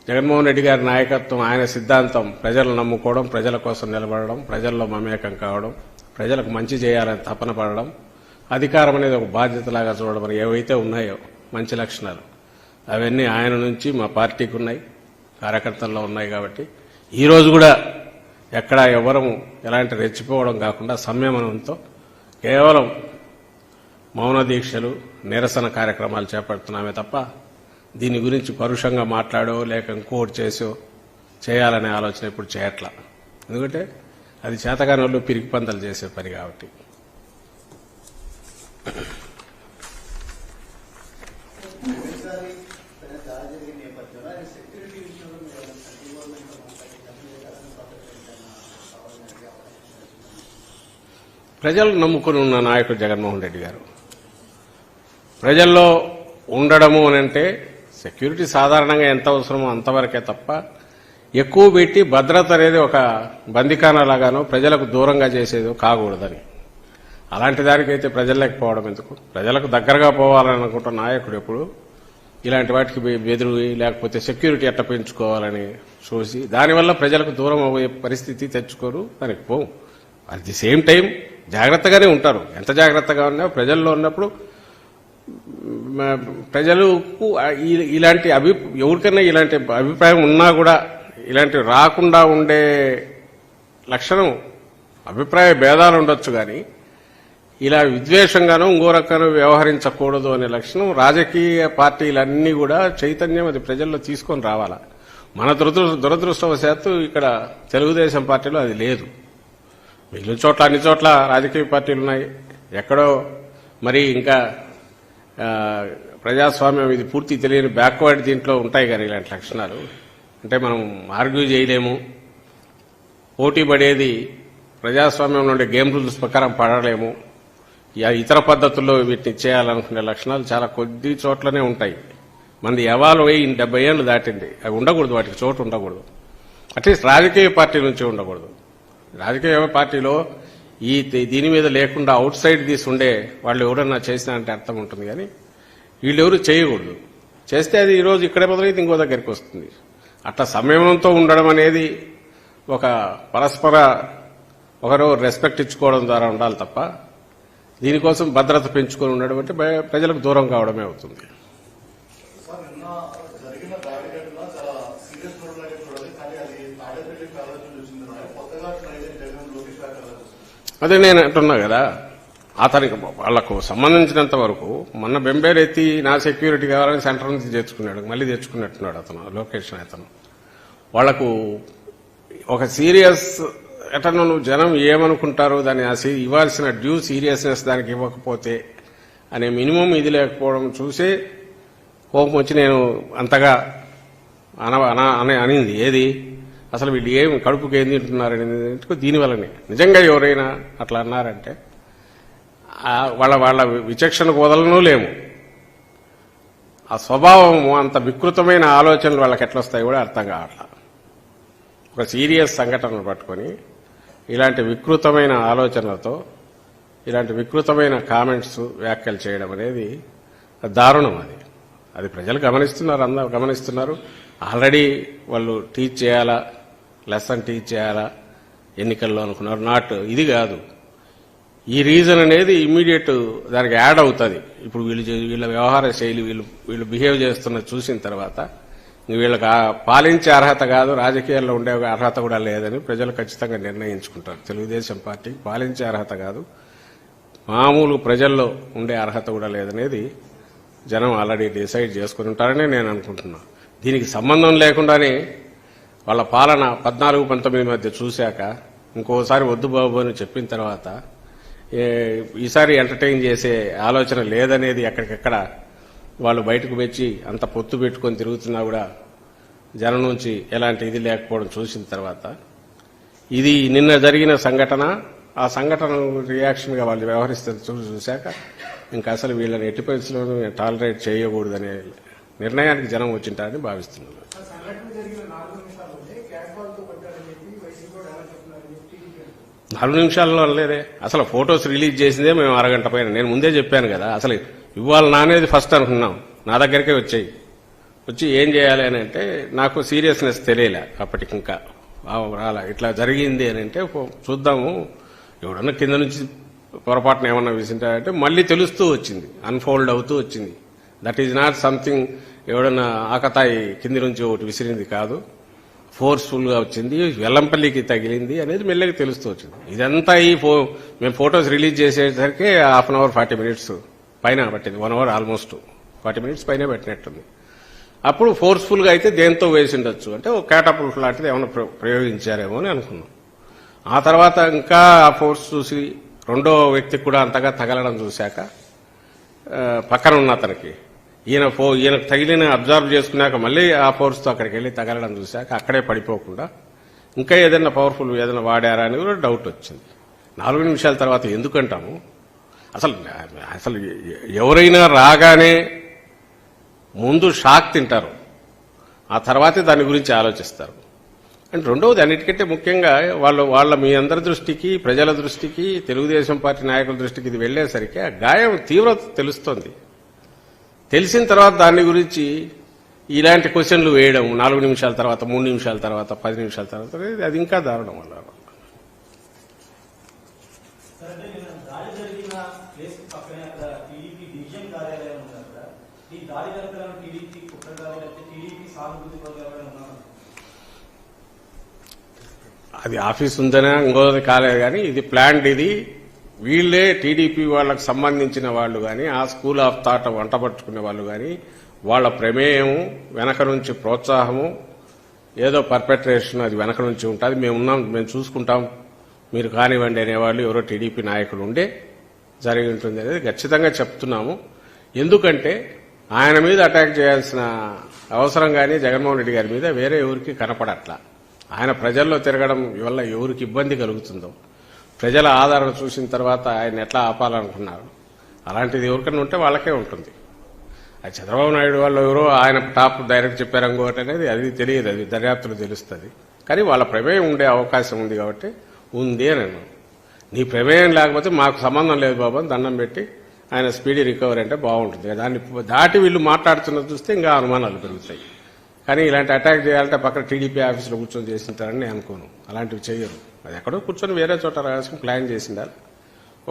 జగన్మోహన్ రెడ్డి గారి నాయకత్వం, ఆయన సిద్ధాంతం ప్రజలను నమ్ముకోవడం, ప్రజల కోసం నిలబడడం, ప్రజల్లో మమేకం కావడం, ప్రజలకు మంచి చేయాలని తపన పడడం, అధికారం అనేది ఒక బాధ్యతలాగా చూడడం ఏవైతే ఉన్నాయో మంచి లక్షణాలు అవన్నీ ఆయన నుంచి మా పార్టీకి ఉన్నాయి, కార్యకర్తల్లో ఉన్నాయి. కాబట్టి ఈరోజు కూడా ఎక్కడా ఎవరము ఎలాంటి రెచ్చిపోవడం కాకుండా సంయమనంతో కేవలం మౌన దీక్షలు, నిరసన కార్యక్రమాలు చేపడుతున్నామే తప్ప దీని గురించి పరుషంగా మాట్లాడో లేక ఇంకోటి చేసో చేయాలనే ఆలోచన ఇప్పుడు చేయట్లా. ఎందుకంటే అది చేతగాని వాళ్ళు పిరికి పందలు చేసే పని కాబట్టి. ప్రజలు నమ్ముకుని ఉన్న నాయకుడు జగన్మోహన్ రెడ్డి గారు ప్రజల్లో ఉండడము అనంటే సెక్యూరిటీ సాధారణంగా ఎంత అవసరమో అంతవరకే తప్ప ఎక్కువ పెట్టి భద్రత అనేది ఒక బందికానలాగానో ప్రజలకు దూరంగా చేసేదో కాకూడదని. అలాంటి దానికైతే ప్రజల్లోకి పోవడం ఎందుకు? ప్రజలకు దగ్గరగా పోవాలనుకుంటున్న నాయకుడు ఎప్పుడు ఇలాంటి వాటికి బెదురు లేకపోతే సెక్యూరిటీ ఎట్ట పెంచుకోవాలని చూసి దానివల్ల ప్రజలకు దూరం అయ్యే పరిస్థితి తెచ్చుకోరు, దానికి పోవు. అట్ ది సేమ్ టైం జాగ్రత్తగానే ఉంటారు. ఎంత జాగ్రత్తగా ఉన్నా ప్రజల్లో ఉన్నప్పుడు ప్రజలకు ఇలాంటి ఎవరికైనా ఇలాంటి అభిప్రాయం ఉన్నా కూడా ఇలాంటి రాకుండా ఉండే లక్షణం, అభిప్రాయ భేదాలు ఉండొచ్చు కానీ ఇలా విద్వేషంగానూ ఇంకో రకంగా వ్యవహరించకూడదు అనే లక్షణం రాజకీయ పార్టీలన్నీ కూడా చైతన్యం అది ప్రజల్లో తీసుకొని రావాలా. మన దురదృష్టవశాత్తు ఇక్కడ తెలుగుదేశం పార్టీలో అది లేదు. మిగిలిన చోట్ల అన్ని చోట్ల రాజకీయ పార్టీలు ఉన్నాయి. ఎక్కడో మరి ఇంకా ప్రజాస్వామ్యం ఇది పూర్తి తెలియని బ్యాక్వర్డ్ దీంట్లో ఉంటాయి కానీ ఇలాంటి లక్షణాలు అంటే మనం ఆర్గ్యూ చేయలేము. పోటీ పడేది ప్రజాస్వామ్యం నుండి గేమ్ రూల్స్ ప్రకారం పడలేము. ఇతర పద్ధతుల్లో వీటిని చేయాలనుకునే లక్షణాలు చాలా కొద్ది చోట్లనే ఉంటాయి. మనది ఎవాల్వ్ అయ్యి 70 ఏళ్లు దాటింది. అవి ఉండకూడదు, వాటికి చోటు ఉండకూడదు. అట్లీస్ట్ రాజకీయ పార్టీ నుంచి ఉండకూడదు. రాజకీయ పార్టీలో దీని మీద లేకుండా అవుట్ సైడ్ తీసి ఉండే వాళ్ళు ఎవరన్నా చేసినారంటే అర్థం ఉంటుంది కానీ వీళ్ళెవరు చేయకూడదు. చేస్తే అది ఈరోజు ఇక్కడే మొదలైతే ఇంకో దగ్గరికి వస్తుంది. అట్లా సంయమనంతో ఉండడం అనేది ఒక పరస్పర ఒకరు రెస్పెక్ట్ ఇచ్చుకోవడం ద్వారా ఉండాలి తప్ప దీనికోసం భద్రత పెంచుకొని ఉండడం అంటే ప్రజలకు దూరం కావడమే అవుతుంది. అదే నేను అంటున్నా కదా, అతనికి వాళ్లకు సంబంధించినంత వరకు మొన్న బెంబేరెత్తి నా సెక్యూరిటీ కావాలని సెంటర్ నుంచి తెచ్చుకున్నాడు, మళ్ళీ తెచ్చుకున్నట్టున్నాడు అతను లొకేషన్. అతను వాళ్లకు ఒక సీరియస్ ఎటన్నా నువ్వు జనం ఏమనుకుంటారు దాన్ని ఇవ్వాల్సిన డ్యూ సీరియస్నెస్ దానికి ఇవ్వకపోతే అనే మినిమం ఇది లేకపోవడం చూసే కోపం వచ్చి నేను అంతగా అనింది. ఏది అసలు వీళ్ళు ఏమి కడుపుకి ఏం తింటున్నారనేది దీనివల్లనే. నిజంగా ఎవరైనా అట్లా అన్నారంటే వాళ్ళ విచక్షణకు వదలనూ లేము. ఆ స్వభావం అంత వికృతమైన ఆలోచనలు వాళ్ళకి ఎట్లొస్తాయి కూడా అర్థం కావట్లా. ఒక సీరియస్ సంఘటనలు పట్టుకొని ఇలాంటి వికృతమైన ఆలోచనలతో ఇలాంటి వికృతమైన కామెంట్స్ వ్యాఖ్యలు చేయడం అనేది దారుణం. అది ప్రజలు గమనిస్తున్నారు, అందరూ గమనిస్తున్నారు. ఆల్రెడీ వాళ్ళు టీచ్ చేయాలా, లెసన్ టీచ్ చేయాలా ఎన్నికల్లో అనుకున్నారు. నాట్ ఇది కాదు. ఈ రీజన్ అనేది ఇమ్మీడియట్ దానికి యాడ్ అవుతుంది. ఇప్పుడు వీళ్ళ వ్యవహార శైలి, వీళ్ళు బిహేవ్ చేస్తున్నది చూసిన తర్వాత వీళ్ళకి పాలించే అర్హత కాదు, రాజకీయాల్లో ఉండే అర్హత కూడా లేదని ప్రజలు ఖచ్చితంగా నిర్ణయించుకుంటారు. తెలుగుదేశం పార్టీకి పాలించే అర్హత కాదు, మామూలు ప్రజల్లో ఉండే అర్హత కూడా లేదనేది జనం ఆల్రెడీ డిసైడ్ చేసుకుని ఉంటారని నేను అనుకుంటున్నా. దీనికి సంబంధం లేకుండానే వాళ్ళ పాలన 14-19 మధ్య చూశాక ఇంకోసారి వద్దు బాబు అని చెప్పిన తర్వాత ఈసారి ఎంటర్టైన్ చేసే ఆలోచన లేదనేది ఎక్కడికెక్కడ వాళ్ళు బయటకు వచ్చి అంత పొత్తు పెట్టుకొని తిరుగుతున్నా కూడా జనం నుంచి ఎలాంటి ఇది లేకపోవడం చూసిన తర్వాత ఇది నిన్న జరిగిన సంఘటన, ఆ సంఘటన రియాక్షన్గా వాళ్ళు వ్యవహరిస్తే చూశాక ఇంకా అసలు వీళ్ళని ఎట్టి పరిస్థితుల్లోనూ టాలరేట్ చేయకూడదనే నిర్ణయానికి జనం వచ్చింటారని భావిస్తున్నాను. సంఘటన జరిగిన 4 నిమిషాల్లోనే క్యాట్ బాల్ తో కొట్టారని చెప్పి వైసీపీ కూడా ఎలా చెప్తున్నారని చెప్పి టీడీపీ అంటుంది. 4 నిమిషాల్లో లేదే, అసలు ఫొటోస్ రిలీజ్ చేసిందే మేము అరగంట పైన. నేను ముందే చెప్పాను కదా, అసలు ఇవాళ నానేది ఫస్ట్ అనుకున్నాం, నా దగ్గరికే వచ్చి ఏం చేయాలి అని అంటే నాకు సీరియస్నెస్ తెలియలే అప్పటికి, ఇంకా రాలా ఇట్లా జరిగింది అని అంటే చూద్దాము ఎవడన్నా కింద నుంచి పొరపాటున ఏమన్నా విసింటారంటే మళ్ళీ తెలుస్తూ వచ్చింది, అన్ఫోల్డ్ అవుతూ వచ్చింది. దట్ ఈజ్ నాట్ సంథింగ్ ఎవడన్నా ఆకతాయి కింది నుంచి ఒకటి విసిరింది కాదు, ఫోర్స్ఫుల్ గా వచ్చింది, వెల్లంపల్లికి తగిలింది అనేది మెల్లగా తెలుస్తూ వచ్చింది. ఇదంతా మేము ఫొటోస్ రిలీజ్ చేసేసరికి 1/2 అవర్ 40 మినిట్స్ పైన పట్టింది, 1 అవర్ ఆల్మోస్ట్ 40 మినిట్స్ పైన పెట్టినట్టుంది. అప్పుడు ఫోర్స్ఫుల్ గా అయితే దేంతో వేసిండొచ్చు అంటే ఒక క్యాటపుల్ట్ లాంటిది ఏమైనా ప్రయోగించారేమో అని అనుకున్నాం. ఆ తర్వాత ఇంకా ఆ ఫోర్స్ చూసి రెండో వ్యక్తికి కూడా అంతగా తగలడం చూశాక పక్కన ఉన్న అతనికి ఈయనకు తగిలిన అబ్జర్వ్ చేసుకున్నాక మళ్ళీ ఆ ఫోర్స్తో అక్కడికి వెళ్ళి తగలడం చూశాక అక్కడే పడిపోకుండా ఇంకా ఏదైనా పవర్ఫుల్ ఏదైనా వాడారా అని కూడా డౌట్ వచ్చింది. 4 నిమిషాల తర్వాత ఎందుకంటాము, అసలు ఎవరైనా రాగానే ముందు షాక్ తింటారు, ఆ తర్వాతే దాని గురించి ఆలోచిస్తారు. అండ్ రెండవది అన్నిటికంటే ముఖ్యంగా వాళ్ళ మీ అందరి దృష్టికి, ప్రజల దృష్టికి, తెలుగుదేశం పార్టీ నాయకుల దృష్టికి ఇది వెళ్లేసరికి ఆ గాయం తీవ్రత తెలుస్తోంది. తెలిసిన తర్వాత దాని గురించి ఇలాంటి క్వశ్చన్లు వేయడం 4 నిమిషాల తర్వాత, 3 నిమిషాల తర్వాత, 10 నిమిషాల తర్వాత, అది ఇంకా దారుణం వల్ల. అది ఆఫీస్ ఉందనే ఇంకోది కాలేదు కానీ ఇది ప్లాండ్. ఇది వీళ్లే టీడీపీ వాళ్లకు సంబంధించిన వాళ్ళు కానీ, ఆ స్కూల్ ఆఫ్ థాట్ వంట పట్టుకునే వాళ్ళు కానీ, వాళ్ల ప్రమేయం వెనక నుంచి ప్రోత్సాహము, ఏదో పర్పెట్రేషన్ అది వెనక నుంచి ఉంటుంది. మేము చూసుకుంటాం, మీరు కానివ్వండి అనేవాళ్ళు ఎవరో టీడీపీ నాయకులు ఉండే జరిగి ఉంటుంది అనేది ఖచ్చితంగా చెప్తున్నాము. ఎందుకంటే ఆయన మీద అటాక్ చేయాల్సిన అవసరం కానీ జగన్మోహన్ రెడ్డి గారి మీద వేరే ఎవరికి కనపడట్లా. ఆయన ప్రజల్లో తిరగడం వల్ల ఎవరికి ఇబ్బంది కలుగుతుందో, ప్రజల ఆదరణ చూసిన తర్వాత ఆయన ఎట్లా ఆపాలనుకున్నారు, అలాంటిది ఎవరికైనా ఉంటే వాళ్ళకే ఉంటుంది. అది చంద్రబాబు నాయుడు వాళ్ళు ఎవరో ఆయన టాప్ డైరెక్ట్ చెప్పారు ఇంకోటి అనేది అది తెలియదు, అది దర్యాప్తులు తెలుస్తుంది. కానీ వాళ్ళ ప్రమేయం ఉండే అవకాశం ఉంది కాబట్టి ఉంది అని అన్నాను. నీ ప్రమేయం లేకపోతే మాకు సంబంధం లేదు బాబు అని దండం పెట్టి ఆయన స్పీడీ రికవరీ అంటే బాగుంటుంది. దాన్ని దాటి వీళ్ళు మాట్లాడుతున్నది చూస్తే ఇంకా అనుమానాలు పెరుగుతాయి. కానీ ఇలాంటి అటాక్ చేయాలంటే పక్కన టీడీపీ ఆఫీసులో కూర్చొని చేసింటారని నేను అనుకోను. అలాంటివి చేయరు. అది ఎక్కడో కూర్చొని వేరే చోట రాసి ప్లాన్ చేసిండాలి.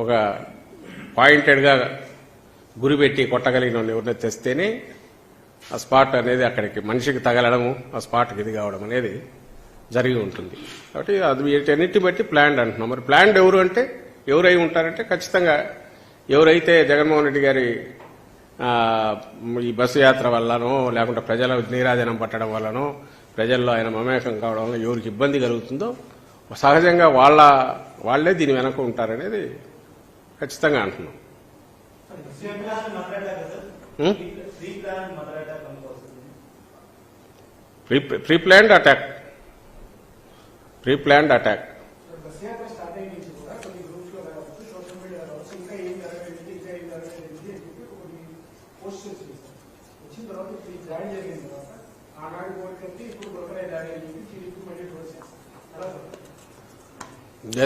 ఒక పాయింటెడ్గా గురిపెట్టి కొట్టగలిగిన ఎవరిని తెస్తేనే ఆ స్పాట్ అనేది అక్కడికి మనిషికి తగలడము, ఆ స్పాట్కి ఇది కావడం అనేది జరిగి ఉంటుంది. కాబట్టి అది వీటన్నిటిని బట్టి ప్లాన్డ్ అంటున్నాం. మరి ప్లాన్డ్ ఎవరు అంటే ఎవరై ఉంటారంటే ఖచ్చితంగా ఎవరైతే జగన్మోహన్ రెడ్డి గారి ఈ బస్సు యాత్ర వల్లనో లేకుంటే ప్రజల నీరాజనం పట్టడం వల్లనో ప్రజల్లో ఆయన మమేకం కావడం వల్ల ఎవరికి ఇబ్బంది కలుగుతుందో సహజంగా వాళ్లే దీని వెనక ఉంటారనేది ఖచ్చితంగా అంటున్నాం. Pre planned attack.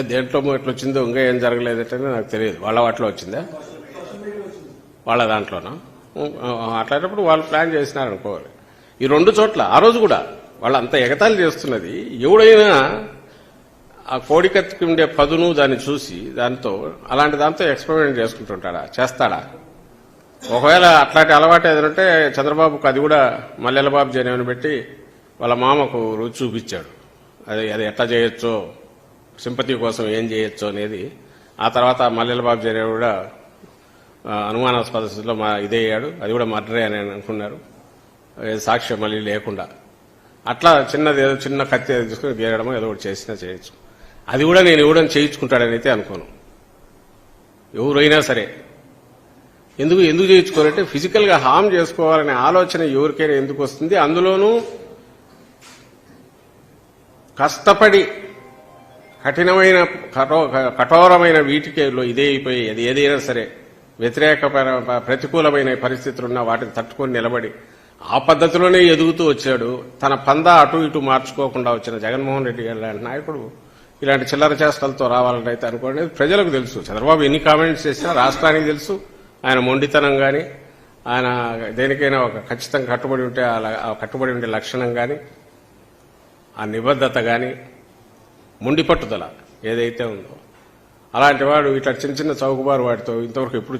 దేంట్లో ఎట్లా వచ్చిందో ఇంకా ఏం జరగలేదంటే నాకు తెలియదు. వాళ్ళ వాటిలో వచ్చిందా, వాళ్ళ దాంట్లోనా? అట్లాంటప్పుడు వాళ్ళు ప్లాన్ చేసినారు అనుకోవాలి. ఈ 2 చోట్ల ఆ రోజు కూడా వాళ్ళు అంత ఎగతాళి చేస్తున్నది. ఎవడైనా ఆ కోడికత్తికి ఉండే పదును దాన్ని చూసి అలాంటి దాంతో ఎక్స్పెరిమెంట్ చేసుకుంటుంటాడా, చేస్తాడా? ఒకవేళ అట్లాంటి అలవాటు ఏదంటే చంద్రబాబుకు అది కూడా మల్లెలబాబు జనేవని పెట్టి వాళ్ళ మామకు రుచి చూపించాడు. అది ఎట్లా చేయొచ్చో, సింపతి కోసం ఏం చేయొచ్చో అనేది. ఆ తర్వాత మల్లెలబాబు జనేవి కూడా అనుమానాస్పద స్థితిలో ఇదయ్యాడు. అది కూడా మర్డరే అని అనుకున్నారు, సాక్ష్యం మళ్ళీ లేకుండా. అట్లా చిన్న కత్తి తీసుకుని గీరడమో ఏదో ఒకటి చేసినా చేయొచ్చు. అది కూడా నేను ఎవడని చేయించుకుంటాడని అయితే అనుకోను. ఎవరైనా సరే ఎందుకు చేయించుకోవాలంటే ఫిజికల్ గా హార్మ్ చేసుకోవాలనే ఆలోచన ఎవరికైనా ఎందుకు వస్తుంది? అందులోనూ కష్టపడి కఠినమైన కఠోరమైన వీటికేలో ఇదే అయిపోయి అది ఏదైనా సరే ప్రతికూలమైన పరిస్థితులున్నా వాటిని తట్టుకొని నిలబడి ఆ పద్ధతిలోనే ఎదుగుతూ వచ్చాడు. తన పందా అటు ఇటు మార్చుకోకుండా వచ్చిన జగన్మోహన్ రెడ్డి గారు లాంటి నాయకుడు ఇలాంటి చిల్లర చేష్టలతో రావాలని అయితే అనుకోండి. ప్రజలకు తెలుసు, చంద్రబాబు ఎన్ని కామెంట్స్ చేసినా రాష్ట్రానికి తెలుసు. ఆయన మొండితనం కానీ, ఆయన దేనికైనా ఒక ఖచ్చితంగా కట్టుబడి ఉంటే ఆ కట్టుబడి ఉండే లక్షణం కానీ, ఆ నిబద్ధత కానీ, మొండి పట్టుదల ఏదైతే ఉందో, అలాంటి వాడు ఇట్లా చిన్న చిన్న చౌకబారు వాటితో ఇంతవరకు ఎప్పుడు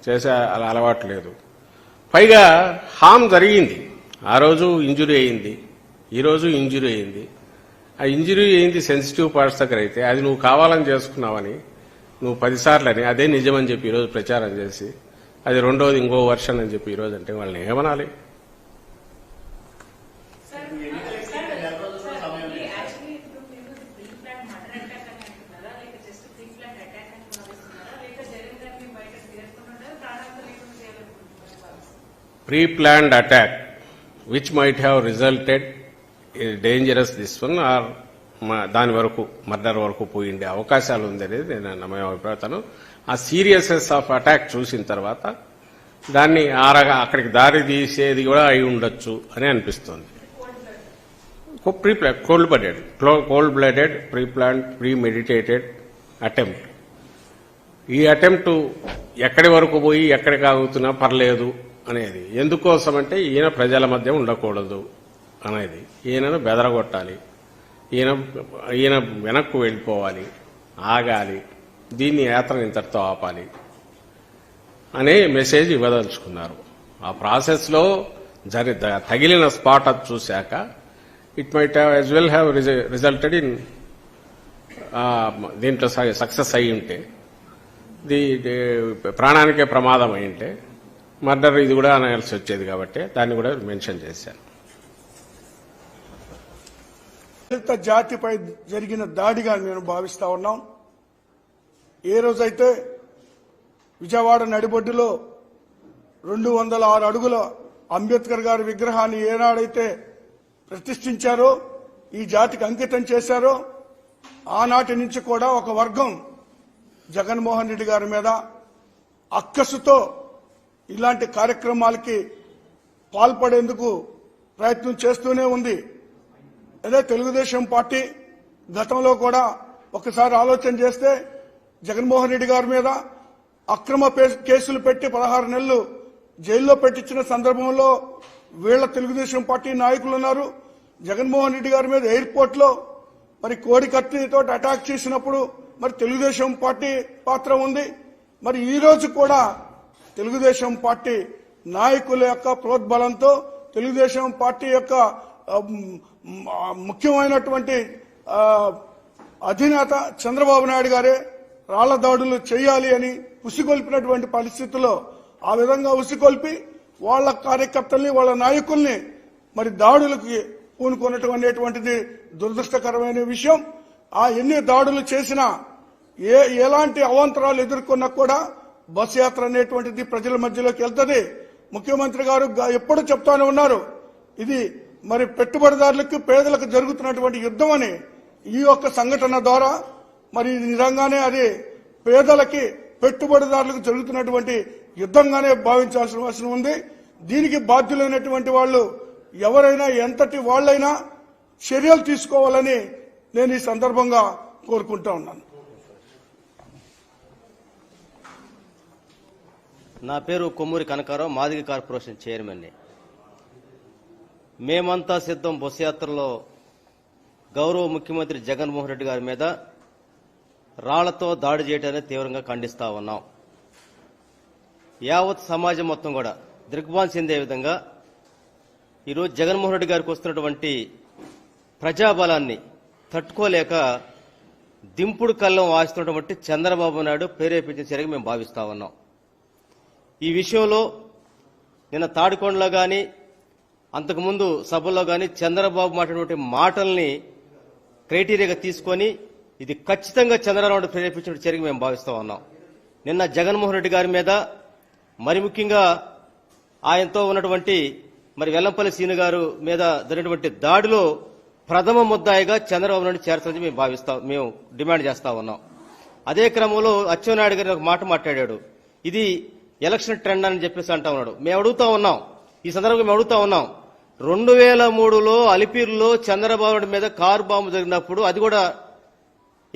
చేసే అలా అలవాటు లేదు. పైగా హామ్ జరిగింది. ఆ రోజు ఇంజురీ అయింది, ఈరోజు ఇంజురీ అయింది. ఆ ఇంజురీ అయింది సెన్సిటివ్ పార్ట్స్ దగ్గర అయితే అది నువ్వు కావాలని చేసుకున్నావని, నువ్వు 10 సార్లు అని అదే నిజమని చెప్పి ఈరోజు ప్రచారం చేసి, అది రెండోది ఇంకో వర్షన్ అని చెప్పి ఈరోజు అంటే వాళ్ళని ఏమనాలి? Pre-planned attack, which might have resulted in dangerous this one or దాని వరకు మర్డర్ వరకు పోయిండే అవకాశాలు ఉందనేది నేను నా అభిప్రాయం. ఆ సీరియస్నెస్ ఆఫ్ అటాక్ చూసిన తర్వాత దాన్ని అక్కడికి దారి తీసేది కూడా అయి ఉండొచ్చు అని అనిపిస్తోంది. Cold blooded preplanned premeditated attempt. ఈ అటెంప్ట్ ఎక్కడి వరకు పోయి ఎక్కడికి ఆగుతున్నా పర్లేదు అనేది ఎందుకోసమంటే ఈయన ప్రజల మధ్య ఉండకూడదు అనేది, ఈయనను బెదరగొట్టాలి, ఈయన వెనక్కు వెళ్ళిపోవాలి, ఆగాలి, దీన్ని యాత్ర ఇంతటితో ఆపాలి అనే మెసేజ్ ఇవ్వదలుచుకున్నారు. ఆ ప్రాసెస్లో తగిలిన స్పాట్ అది చూశాక it might have as well have resulted in దీంట్లో సక్సెస్ అయి ఉంటే, ప్రాణానికే ప్రమాదం అయి ఉంటే మర్డర్ ఇది కూడా అనాల్సి వచ్చేది కాబట్టి దాన్ని కూడా మెన్షన్ చేశాను. దళిత జాతిపై జరిగిన దాడిగా నేను భావిస్తా ఉన్నాం. ఏ రోజైతే విజయవాడ నడిబొడ్డులో 206 అడుగుల అంబేద్కర్ గారి విగ్రహాన్ని ఏనాడైతే ప్రతిష్ఠించారో, ఈ జాతికి అంకితం చేశారో, ఆనాటి నుంచి కూడా ఒక వర్గం జగన్మోహన్ రెడ్డి గారి మీద అక్కసుతో ఇలాంటి కార్యక్రమాలకి పాల్పడేందుకు ప్రయత్నం చేస్తూనే ఉంది. అదే తెలుగుదేశం పార్టీ గతంలో కూడా ఒకసారి ఆలోచన చేస్తే జగన్మోహన్ రెడ్డి గారి మీద అక్రమ కేసులు పెట్టి 16 నెలలు జైల్లో పెట్టించిన సందర్భంలో వీళ్ల తెలుగుదేశం పార్టీ నాయకులు ఉన్నారు. జగన్మోహన్ రెడ్డి గారి మీద ఎయిర్పోర్ట్ లో మరి కోడి కత్తితో అటాక్ చేసినప్పుడు మరి తెలుగుదేశం పార్టీ పాత్ర ఉంది. మరి ఈ రోజు కూడా తెలుగుదేశం పార్టీ నాయకుల యొక్క ప్రోద్బలంతో తెలుగుదేశం పార్టీ యొక్క ముఖ్యమైనటువంటి అధినేత చంద్రబాబు నాయుడు గారే రాళ్ల దాడులు చేయాలి అని ఉసిగొల్పినటువంటి పరిస్థితుల్లో ఆ విధంగా ఉసిగొల్పి వాళ్ళ కార్యకర్తల్ని, వాళ్ళ నాయకుల్ని మరి దాడులకి పూనుకున్నటువంటిది దురదృష్టకరమైన విషయం. ఎన్ని దాడులు చేసినా, ఎలాంటి అవాంతరాలు ఎదుర్కొన్నా కూడా బస్ యాత్ర అనేటువంటిది ప్రజల మధ్యలోకి వెళ్తుంది. ముఖ్యమంత్రి గారు ఎప్పుడు చెప్తానే ఉన్నారు, ఇది మరి పెట్టుబడిదారులకు పేదలకు జరుగుతున్నటువంటి యుద్ధం అని. ఈ యొక్క సంఘటన ద్వారా మరి నిజంగానే అది పేదలకి పెట్టుబడిదారులకు జరుగుతున్నటువంటి యుద్ధంగానే భావించాల్సిన అవసరం ఉంది. దీనికి బాధ్యులైనటువంటి వాళ్ళు ఎవరైనా, ఎంతటి వాళ్లైనా చర్యలు తీసుకోవాలని నేను ఈ సందర్భంగా కోరుకుంటా ఉన్నాను. నా పేరు కొమ్మూరి కనకారావు, మాదిగ కార్పొరేషన్ చైర్మన్ని. మేమంతా సిద్ధం బస్సు యాత్రలో గౌరవ ముఖ్యమంత్రి జగన్మోహన్ రెడ్డి గారి మీద రాళ్లతో దాడి చేయడాన్ని తీవ్రంగా ఖండిస్తా ఉన్నాం. యావత్ సమాజం మొత్తం కూడా దిగ్భ్రాంతి చెందే విధంగా ఈరోజు జగన్మోహన్ రెడ్డి గారికి వస్తున్నటువంటి ప్రజాబలాన్ని తట్టుకోలేక దింపుడు కళ్ళం వాస్తున్నటువంటి చంద్రబాబు నాయుడు ప్రేరేపించిన చర్యగా మేము భావిస్తా ఉన్నాం. ఈ విషయంలో నిన్న తాడికొండలో కానీ అంతకుముందు సభల్లో కానీ చంద్రబాబు మాట్లాడినటువంటి మాటల్ని క్రైటీరియాగా తీసుకొని ఇది ఖచ్చితంగా చంద్రబాబు నాయుడు ప్రేరేపించిన చర్యగా మేము భావిస్తా ఉన్నాం. నిన్న జగన్మోహన్ రెడ్డి గారి మీద, మరి ముఖ్యంగా ఆయనతో ఉన్నటువంటి మరి వెల్లంపల్లి సీను గారు మీద జరిగినటువంటి దాడిలో ప్రథమ ముద్దాయిగా చంద్రబాబు నాయుడు చేర్చాలని మేము డిమాండ్ చేస్తా ఉన్నాం. అదే క్రమంలో అచ్చెన్నాయుడు గారు ఒక మాట మాట్లాడాడు, ఇది ఎలక్షన్ ట్రెండ్ అని చెప్పేసి అంటా ఉన్నాడు. మేము అడుగుతా ఉన్నాం, ఈ సందర్భంగా మేము అడుగుతా ఉన్నాం, 2003లో అలిపిరిలో చంద్రబాబు నాయుడు మీద కారు బాంబు జరిగినప్పుడు అది కూడా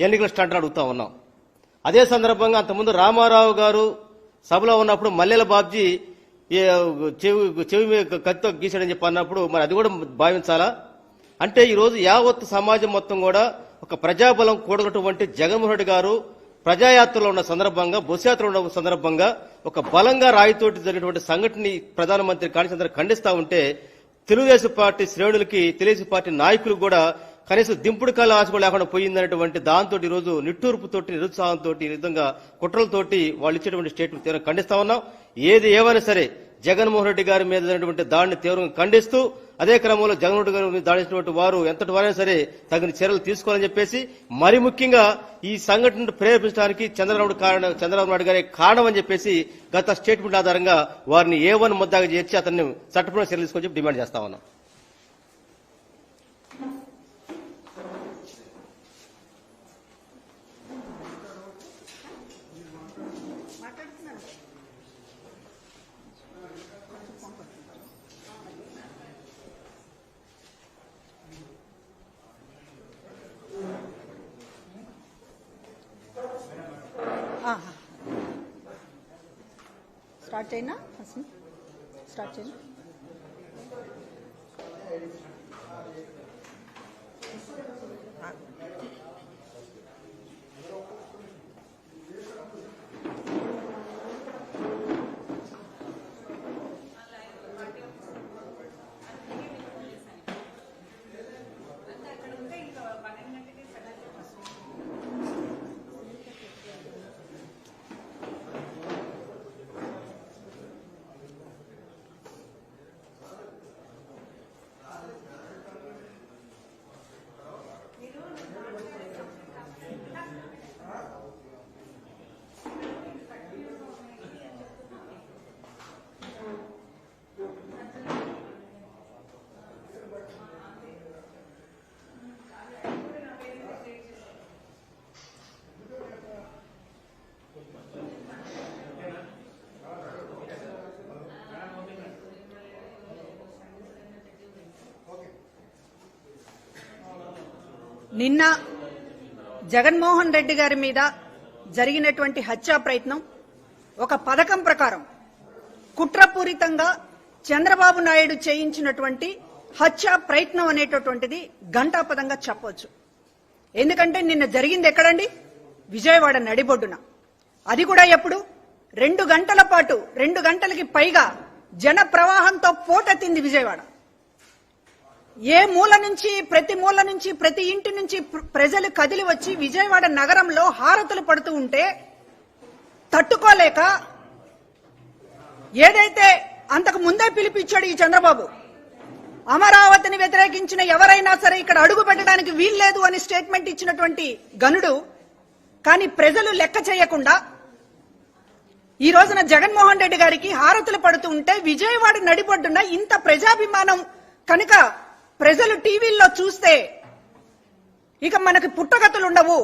ఎన్నికల స్టంట్ అడుగుతా ఉన్నాం. అదే సందర్భంగా అంతకుముందు రామారావు గారు సభలో ఉన్నప్పుడు మల్లెల బాబ్జీ చెవి మీద కత్తితో గీసాడని చెప్పి అన్నప్పుడు మరి అది కూడా భావించాలా? అంటే ఈరోజు యావత్ సమాజం మొత్తం కూడా ఒక ప్రజాబలం కూడగటువంటి జగన్మోహన్ రెడ్డి గారు ప్రజాయాత్రలో ఉన్న సందర్భంగా, బస్సు యాత్రలో ఉన్న సందర్భంగా ఒక బలంగా రాయితోటి జరిగినటువంటి సంఘటనని ప్రధానమంత్రి కాళీచంద్ర ఖండిస్తా ఉంటే తెలుగుదేశం పార్టీ శ్రేణులకి, తెలుగుదేశం పార్టీ నాయకులు కూడా కనీసం దింపుడు కళ ఆశ కూడా లేకుండా పోయిందనేటువంటి దాంతో ఈరోజు నిట్టూర్పుతోటి, నిరుత్సాహంతో, ఈ విధంగా కుట్రలతోటి వాళ్ళు ఇచ్చేటువంటి స్టేట్మెంట్ తీవ్రంగా ఖండిస్తా ఉన్నాం. ఏది ఏమైనా సరే జగన్మోహన్ రెడ్డి గారి మీద జరిగినటువంటి దాడిని తీవ్రంగా ఖండిస్తూ అదే క్రమంలో జగన్మోహన్ రెడ్డి గారి మీద దాడినటువంటి వారు ఎంతటి వారైనా సరే తగిన చర్యలు తీసుకోవాలని చెప్పేసి, మరి ముఖ్యంగా ఈ సంఘటనను ప్రేరేపించడానికి చంద్రబాబు నాయుడు గారే కారణం అని చెప్పేసి గత స్టేట్మెంట్ ఆధారంగా వారిని A1 ముద్దాగా చేర్చి అతన్ని చట్టపరమైన చర్యలు తీసుకొని చెప్పి డిమాండ్ చేస్తా ఉన్నాం. స్టార్ట్ చేయనా? స్టార్ట్ చేయనా? నిన్న జగన్మోహన్ రెడ్డి గారి మీద జరిగినటువంటి హత్యా ప్రయత్నం ఒక పథకం ప్రకారం కుట్రపూరితంగా చంద్రబాబు నాయుడు చేయించినటువంటి హత్యా ప్రయత్నం అనేటటువంటిది ఘంటాపదంగా చెప్పవచ్చు. ఎందుకంటే నిన్న జరిగింది ఎక్కడండి? విజయవాడ నడిబొడ్డున. అది కూడా ఎప్పుడు? 2 గంటల పాటు, 2 గంటలకి పైగా జన ప్రవాహంతో పోటెత్తింది విజయవాడ. ఏ మూల నుంచి, ప్రతి మూల నుంచి, ప్రతి ఇంటి నుంచి ప్రజలు కదిలి వచ్చి విజయవాడ నగరంలో హారతులు పడుతూ ఉంటే తట్టుకోలేక ఏదైతే అంతకు ముందే పిలిపించాడు ఈ చంద్రబాబు, అమరావతిని వ్యతిరేకించిన ఎవరైనా సరే ఇక్కడ అడుగు పెట్టడానికి వీల్లేదు అని స్టేట్మెంట్ ఇచ్చినటువంటి గనుడు, కానీ ప్రజలు లెక్క చేయకుండా ఈ రోజున జగన్మోహన్ రెడ్డి గారికి హారతులు పడుతూ ఉంటే విజయవాడ నడిబొడ్డున ఇంత ప్రజాభిమానం కనుక ప్రజలు టీవీల్లో చూస్తే ఇక మనకి పుట్టగతులుండవు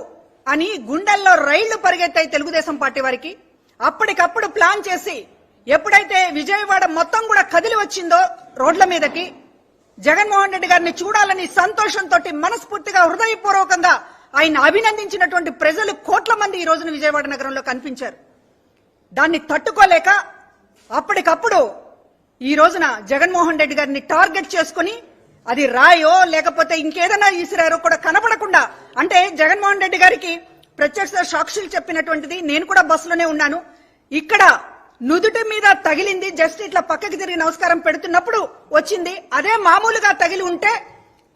అని గుండెల్లో రైళ్లు పరిగెత్తాయి తెలుగుదేశం పార్టీ వారికి. అప్పటికప్పుడు ప్లాన్ చేసి ఎప్పుడైతే విజయవాడ మొత్తం కూడా కదిలి వచ్చిందో రోడ్ల మీదకి, జగన్మోహన్ రెడ్డి గారిని చూడాలని సంతోషంతో మనస్ఫూర్తిగా హృదయపూర్వకంగా ఆయన అభినందించినటువంటి ప్రజలు కోట్ల మంది ఈ రోజున విజయవాడ నగరంలో కనిపించారు. దాన్ని తట్టుకోలేక అప్పటికప్పుడు ఈ రోజున జగన్మోహన్ రెడ్డి గారిని టార్గెట్ చేసుకుని అది రాయో లేకపోతే ఇంకేదైనా ఈసిరారో కూడా కనపడకుండా, అంటే జగన్మోహన్ రెడ్డి గారికి ప్రత్యక్ష సాక్షులు చెప్పినటువంటిది, నేను కూడా బస్సులోనే ఉన్నాను, ఇక్కడ నుదుటి మీద తగిలింది, జస్ట్ ఇట్లా పక్కకి తిరిగి నమస్కారం పెడుతున్నప్పుడు వచ్చింది. అదే మామూలుగా తగిలి ఉంటే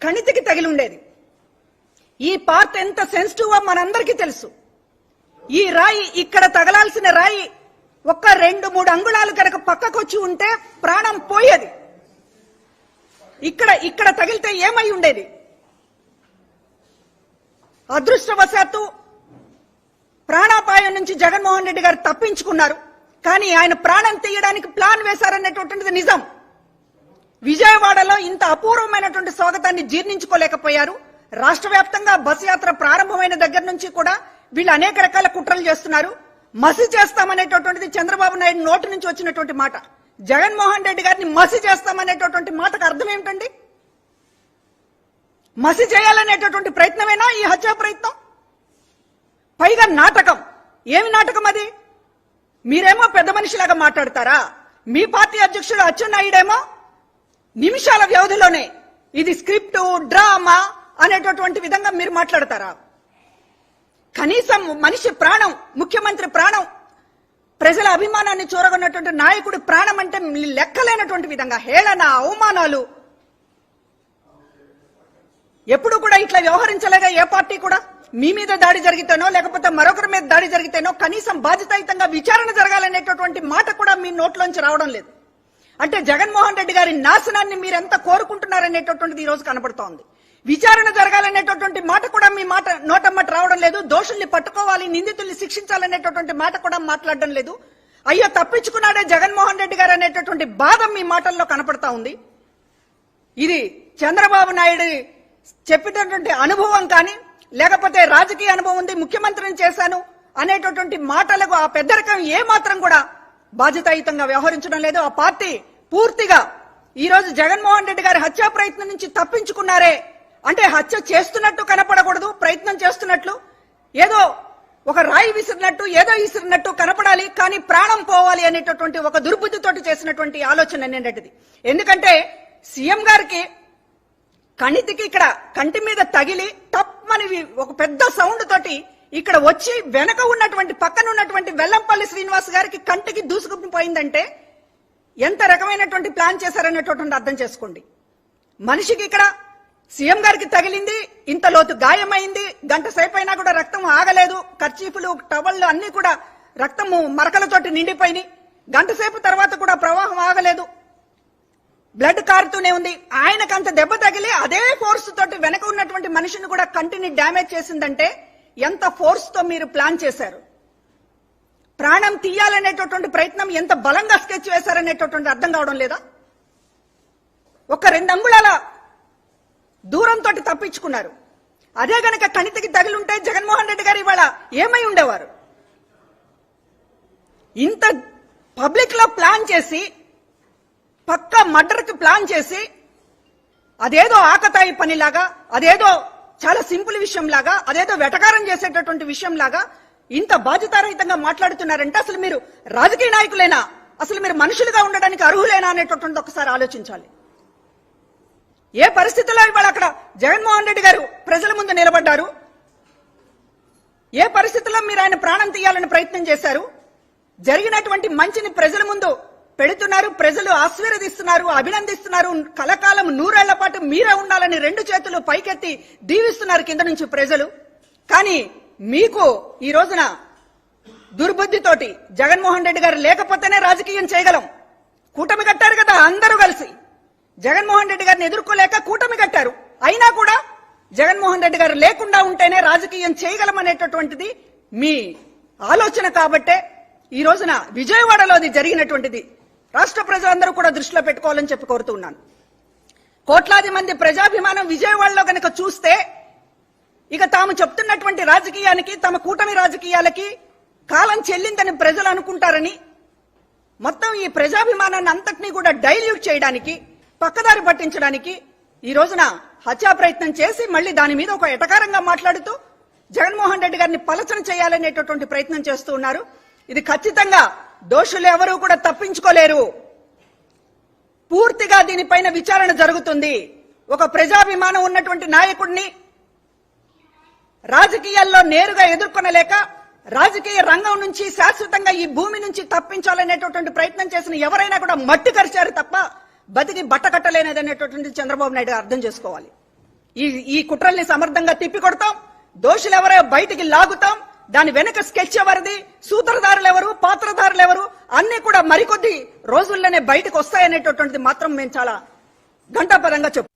కణితికి తగిలి ఉండేది. ఈ పార్ట్ ఎంత సెన్సిటివ్ మనందరికీ తెలుసు. ఈ రాయి ఇక్కడ తగలాల్సిన రాయి ఒక్క 2-3 అంగుళాలు కనుక పక్కకొచ్చి ఉంటే ప్రాణం పోయేది. ఇక్కడ తగిలితే ఏమై ఉండేది? అదృష్టవశాత్తు ప్రాణాపాయం నుంచి జగన్మోహన్ రెడ్డి గారు తప్పించుకున్నారు. కానీ ఆయన ప్రాణం తీయడానికి ప్లాన్ వేశారనేటువంటిది నిజం. విజయవాడలో ఇంత అపూర్వమైనటువంటి స్వాగతాన్ని జీర్ణించుకోలేకపోయారు. రాష్ట్ర వ్యాప్తంగా బస్ యాత్ర ప్రారంభమైన దగ్గర నుంచి కూడా వీళ్ళు అనేక రకాల కుట్రలు చేస్తున్నారు. మసి చేస్తామనేటటువంటిది చంద్రబాబు నాయుడు నోటి నుంచి వచ్చినటువంటి మాట. జగన్మోహన్ రెడ్డి గారిని మసి చేస్తామనేటటువంటి మాటకు అర్థం ఏమిటండి? మసి చేయాలనేటటువంటి ప్రయత్నమేనా ఈ హత్యా ప్రయత్నం? పైగా నాటకం. ఏమి నాటకం అది? మీరేమో పెద్ద మనిషిలాగా మాట్లాడతారా? మీ పార్టీ అధ్యక్షుడు అచ్చెన్నాయుడేమో నిమిషాల వ్యవధిలోనే ఇది స్క్రిప్ట్, డ్రామా అనేటటువంటి విధంగా మీరు మాట్లాడతారా? కనీసం మనిషి ప్రాణం, ముఖ్యమంత్రి ప్రాణం, ప్రజల అభిమానాన్ని చూరగొన్నటువంటి నాయకుడి ప్రాణం అంటే లెక్కలేనటువంటి విధంగా హేళన, అవమానాలు. ఎప్పుడు కూడా ఇట్లా వ్యవహరించలేదా ఏ పార్టీ కూడా? మీ మీద దాడి జరిగితేనో లేకపోతే మరొకరి మీద దాడి జరిగితేనో కనీసం బాధ్యతాయుతంగా విచారణ జరగాలనేటటువంటి మాట కూడా మీ నోట్లోంచి రావడం లేదు. అంటే జగన్మోహన్ రెడ్డి గారి నాశనాన్ని మీరు ఎంత కోరుకుంటున్నారనేటటువంటిది ఈ రోజు కనబడుతోంది. విచారణ జరగాలనేటటువంటి మాట కూడా మీ మాట నోటమ్మట రావడం లేదు. దోషుల్ని పట్టుకోవాలి, నిందితుల్ని శిక్షించాలనేటటువంటి మాట కూడా మాట్లాడడం లేదు. అయ్యో తప్పించుకున్నాడే జగన్మోహన్ రెడ్డి గారు అనేటటువంటి బాధ మీ మాటల్లో కనపడతా ఉంది. ఇది చంద్రబాబు నాయుడు చెప్పినటువంటి అనుభవం కానీ లేకపోతే రాజకీయ అనుభవం ఉంది, ముఖ్యమంత్రిని చేశాను అనేటటువంటి మాటలకు ఆ పెద్దరికం ఏ మాత్రం కూడా బాధ్యతాయుతంగా వ్యవహరించడం లేదు. ఆ పార్టీ పూర్తిగా ఈ రోజు జగన్మోహన్ రెడ్డి గారి హత్యా ప్రయత్నం నుంచి తప్పించుకున్నారే అంటే హత్య చేస్తున్నట్టు కనపడకూడదు, ప్రయత్నం చేస్తున్నట్లు, ఏదో ఒక రాయి విసిరినట్టు, ఏదో విసిరినట్టు కనపడాలి, కానీ ప్రాణం పోవాలి అనేటటువంటి ఒక దుర్బుద్ధితోటి చేసినటువంటి ఆలోచన అనేటది. ఎందుకంటే సీఎం గారికి కణితికి ఇక్కడ కంటి మీద తగిలి తప్పని ఒక పెద్ద సౌండ్ తోటి ఇక్కడ వచ్చి వెనక ఉన్నటువంటి పక్కన ఉన్నటువంటి వెల్లంపల్లి శ్రీనివాస్ గారికి కంటికి దూసుకుని పోయిందంటే ఎంత రకమైనటువంటి ప్లాన్ చేశారనేటటువంటి అర్థం చేసుకోండి. మనిషికి ఇక్కడ సీఎం గారికి తగిలింది, ఇంత లోతు గాయమైంది, గంట సేపు అయినా కూడా రక్తం ఆగలేదు, కర్చీఫ్లు, టవళ్ళు అన్ని కూడా రక్తము మరకలతోటి నిండిపోయినాయి. గంట సేపు తర్వాత కూడా ప్రవాహం ఆగలేదు, బ్లడ్ కారుతూనే ఉంది. ఆయనకు అంత దెబ్బ తగిలి అదే ఫోర్స్ తోటి వెనక ఉన్నటువంటి మనిషిని కూడా కంటిని డ్యామేజ్ చేసిందంటే ఎంత ఫోర్స్ తో మీరు ప్లాన్ చేశారు? ప్రాణం తీయాలనేటటువంటి ప్రయత్నం ఎంత బలంగా స్కెచ్ వేశారనేటటువంటి అర్థం కావడం లేదా? ఒక 2 అంగుళాల దూరంతో తప్పించుకున్నారు. అదే గనక కణితికి తగిలుంటే జగన్మోహన్ రెడ్డి గారు ఇవాళ ఏమై ఉండేవారు? ఇంత పబ్లిక్ లో ప్లాన్ చేసి, పక్క మర్డర్ కి ప్లాన్ చేసి, అదేదో ఆకతాయి పనిలాగా, అదేదో చాలా సింపుల్ విషయం లాగా, అదేదో వెటకారం చేసేటటువంటి విషయం లాగా ఇంత బాధ్యతారహితంగా మాట్లాడుతున్నారంటే అసలు మీరు రాజకీయ నాయకులేనా? అసలు మీరు మనుషులుగా ఉండడానికి అర్హులేనా అనేటటువంటి ఒకసారి ఆలోచించాలి. ఏ పరిస్థితుల్లో ఇవాళ అక్కడ జగన్మోహన్ రెడ్డి గారు ప్రజల ముందు నిలబడ్డారు? ఏ పరిస్థితుల్లో మీరు ఆయన ప్రాణం తీయాలని ప్రయత్నం చేశారు? జరిగినటువంటి మంచిని ప్రజల ముందు పెడుతున్నారు, ప్రజలు ఆశీర్వదిస్తున్నారు, అభినందిస్తున్నారు, కలకాలం 100 ఏళ్ల పాటు మీరే ఉండాలని 2 చేతులు పైకెత్తి దీవిస్తున్నారు కింద నుంచి ప్రజలు. కానీ మీకు ఈ రోజున దుర్బుద్ధితోటి జగన్మోహన్ రెడ్డి గారు లేకపోతేనే రాజకీయం చేయగలం. కూటమి కట్టారు కదా అందరూ కలిసి, జగన్మోహన్ రెడ్డి గారిని ఎదుర్కోలేక కూటమి కట్టారు. అయినా కూడా జగన్మోహన్ రెడ్డి గారు లేకుండా ఉంటేనే రాజకీయం చేయగలం అనేటటువంటిది మీ ఆలోచన. కాబట్టే ఈ రోజున విజయవాడలో అది జరిగినటువంటిది రాష్ట్ర ప్రజలందరూ కూడా దృష్టిలో పెట్టుకోవాలని చెప్పి కోరుతున్నాను. కోట్లాది మంది ప్రజాభిమానం విజయవాడలో గనక చూస్తే ఇక తాము చెప్తున్నటువంటి రాజకీయానికి, తమ కూటమి రాజకీయాలకి కాలం చెల్లిందని ప్రజలు అనుకుంటారని మొత్తం ఈ ప్రజాభిమానాన్ని అంతటినీ కూడా డైల్యూట్ చేయడానికి, పక్కదారి పట్టించడానికి ఈ రోజున హత్యా ప్రయత్నం చేసి మళ్ళీ దాని మీద ఒక ఎటకారంగా మాట్లాడుతూ జగన్మోహన్ రెడ్డి గారిని పలచన చేయాలనేటటువంటి ప్రయత్నం చేస్తూ ఉన్నారు. ఇది ఖచ్చితంగా దోషులు ఎవరూ కూడా తప్పించుకోలేరు. పూర్తిగా దీనిపైన విచారణ జరుగుతుంది. ఒక ప్రజాభిమానం ఉన్నటువంటి నాయకుడిని రాజకీయాల్లో నేరుగా ఎదుర్కొనలేక రాజకీయ రంగం నుంచి శాశ్వతంగా ఈ భూమి నుంచి తప్పించాలనేటటువంటి ప్రయత్నం చేసిన ఎవరైనా కూడా మట్టి కరిచారు తప్ప బతికి బట్ట కట్టలేనదనేటటువంటి చంద్రబాబు నాయుడు అర్థం చేసుకోవాలి. ఈ కుట్రల్ని సమర్థంగా తిప్పికొడతాం, దోషులు ఎవరో బయటికి లాగుతాం, దాని వెనక స్కెచ్ ఎవరిది, సూత్రధారులు ఎవరు, పాత్రధారులు ఎవరు అన్ని కూడా మరికొద్ది రోజుల్లోనే బయటకు వస్తాయనేటటువంటిది మాత్రం మేము చాలా ఘంటాపరంగా చెప్తాం.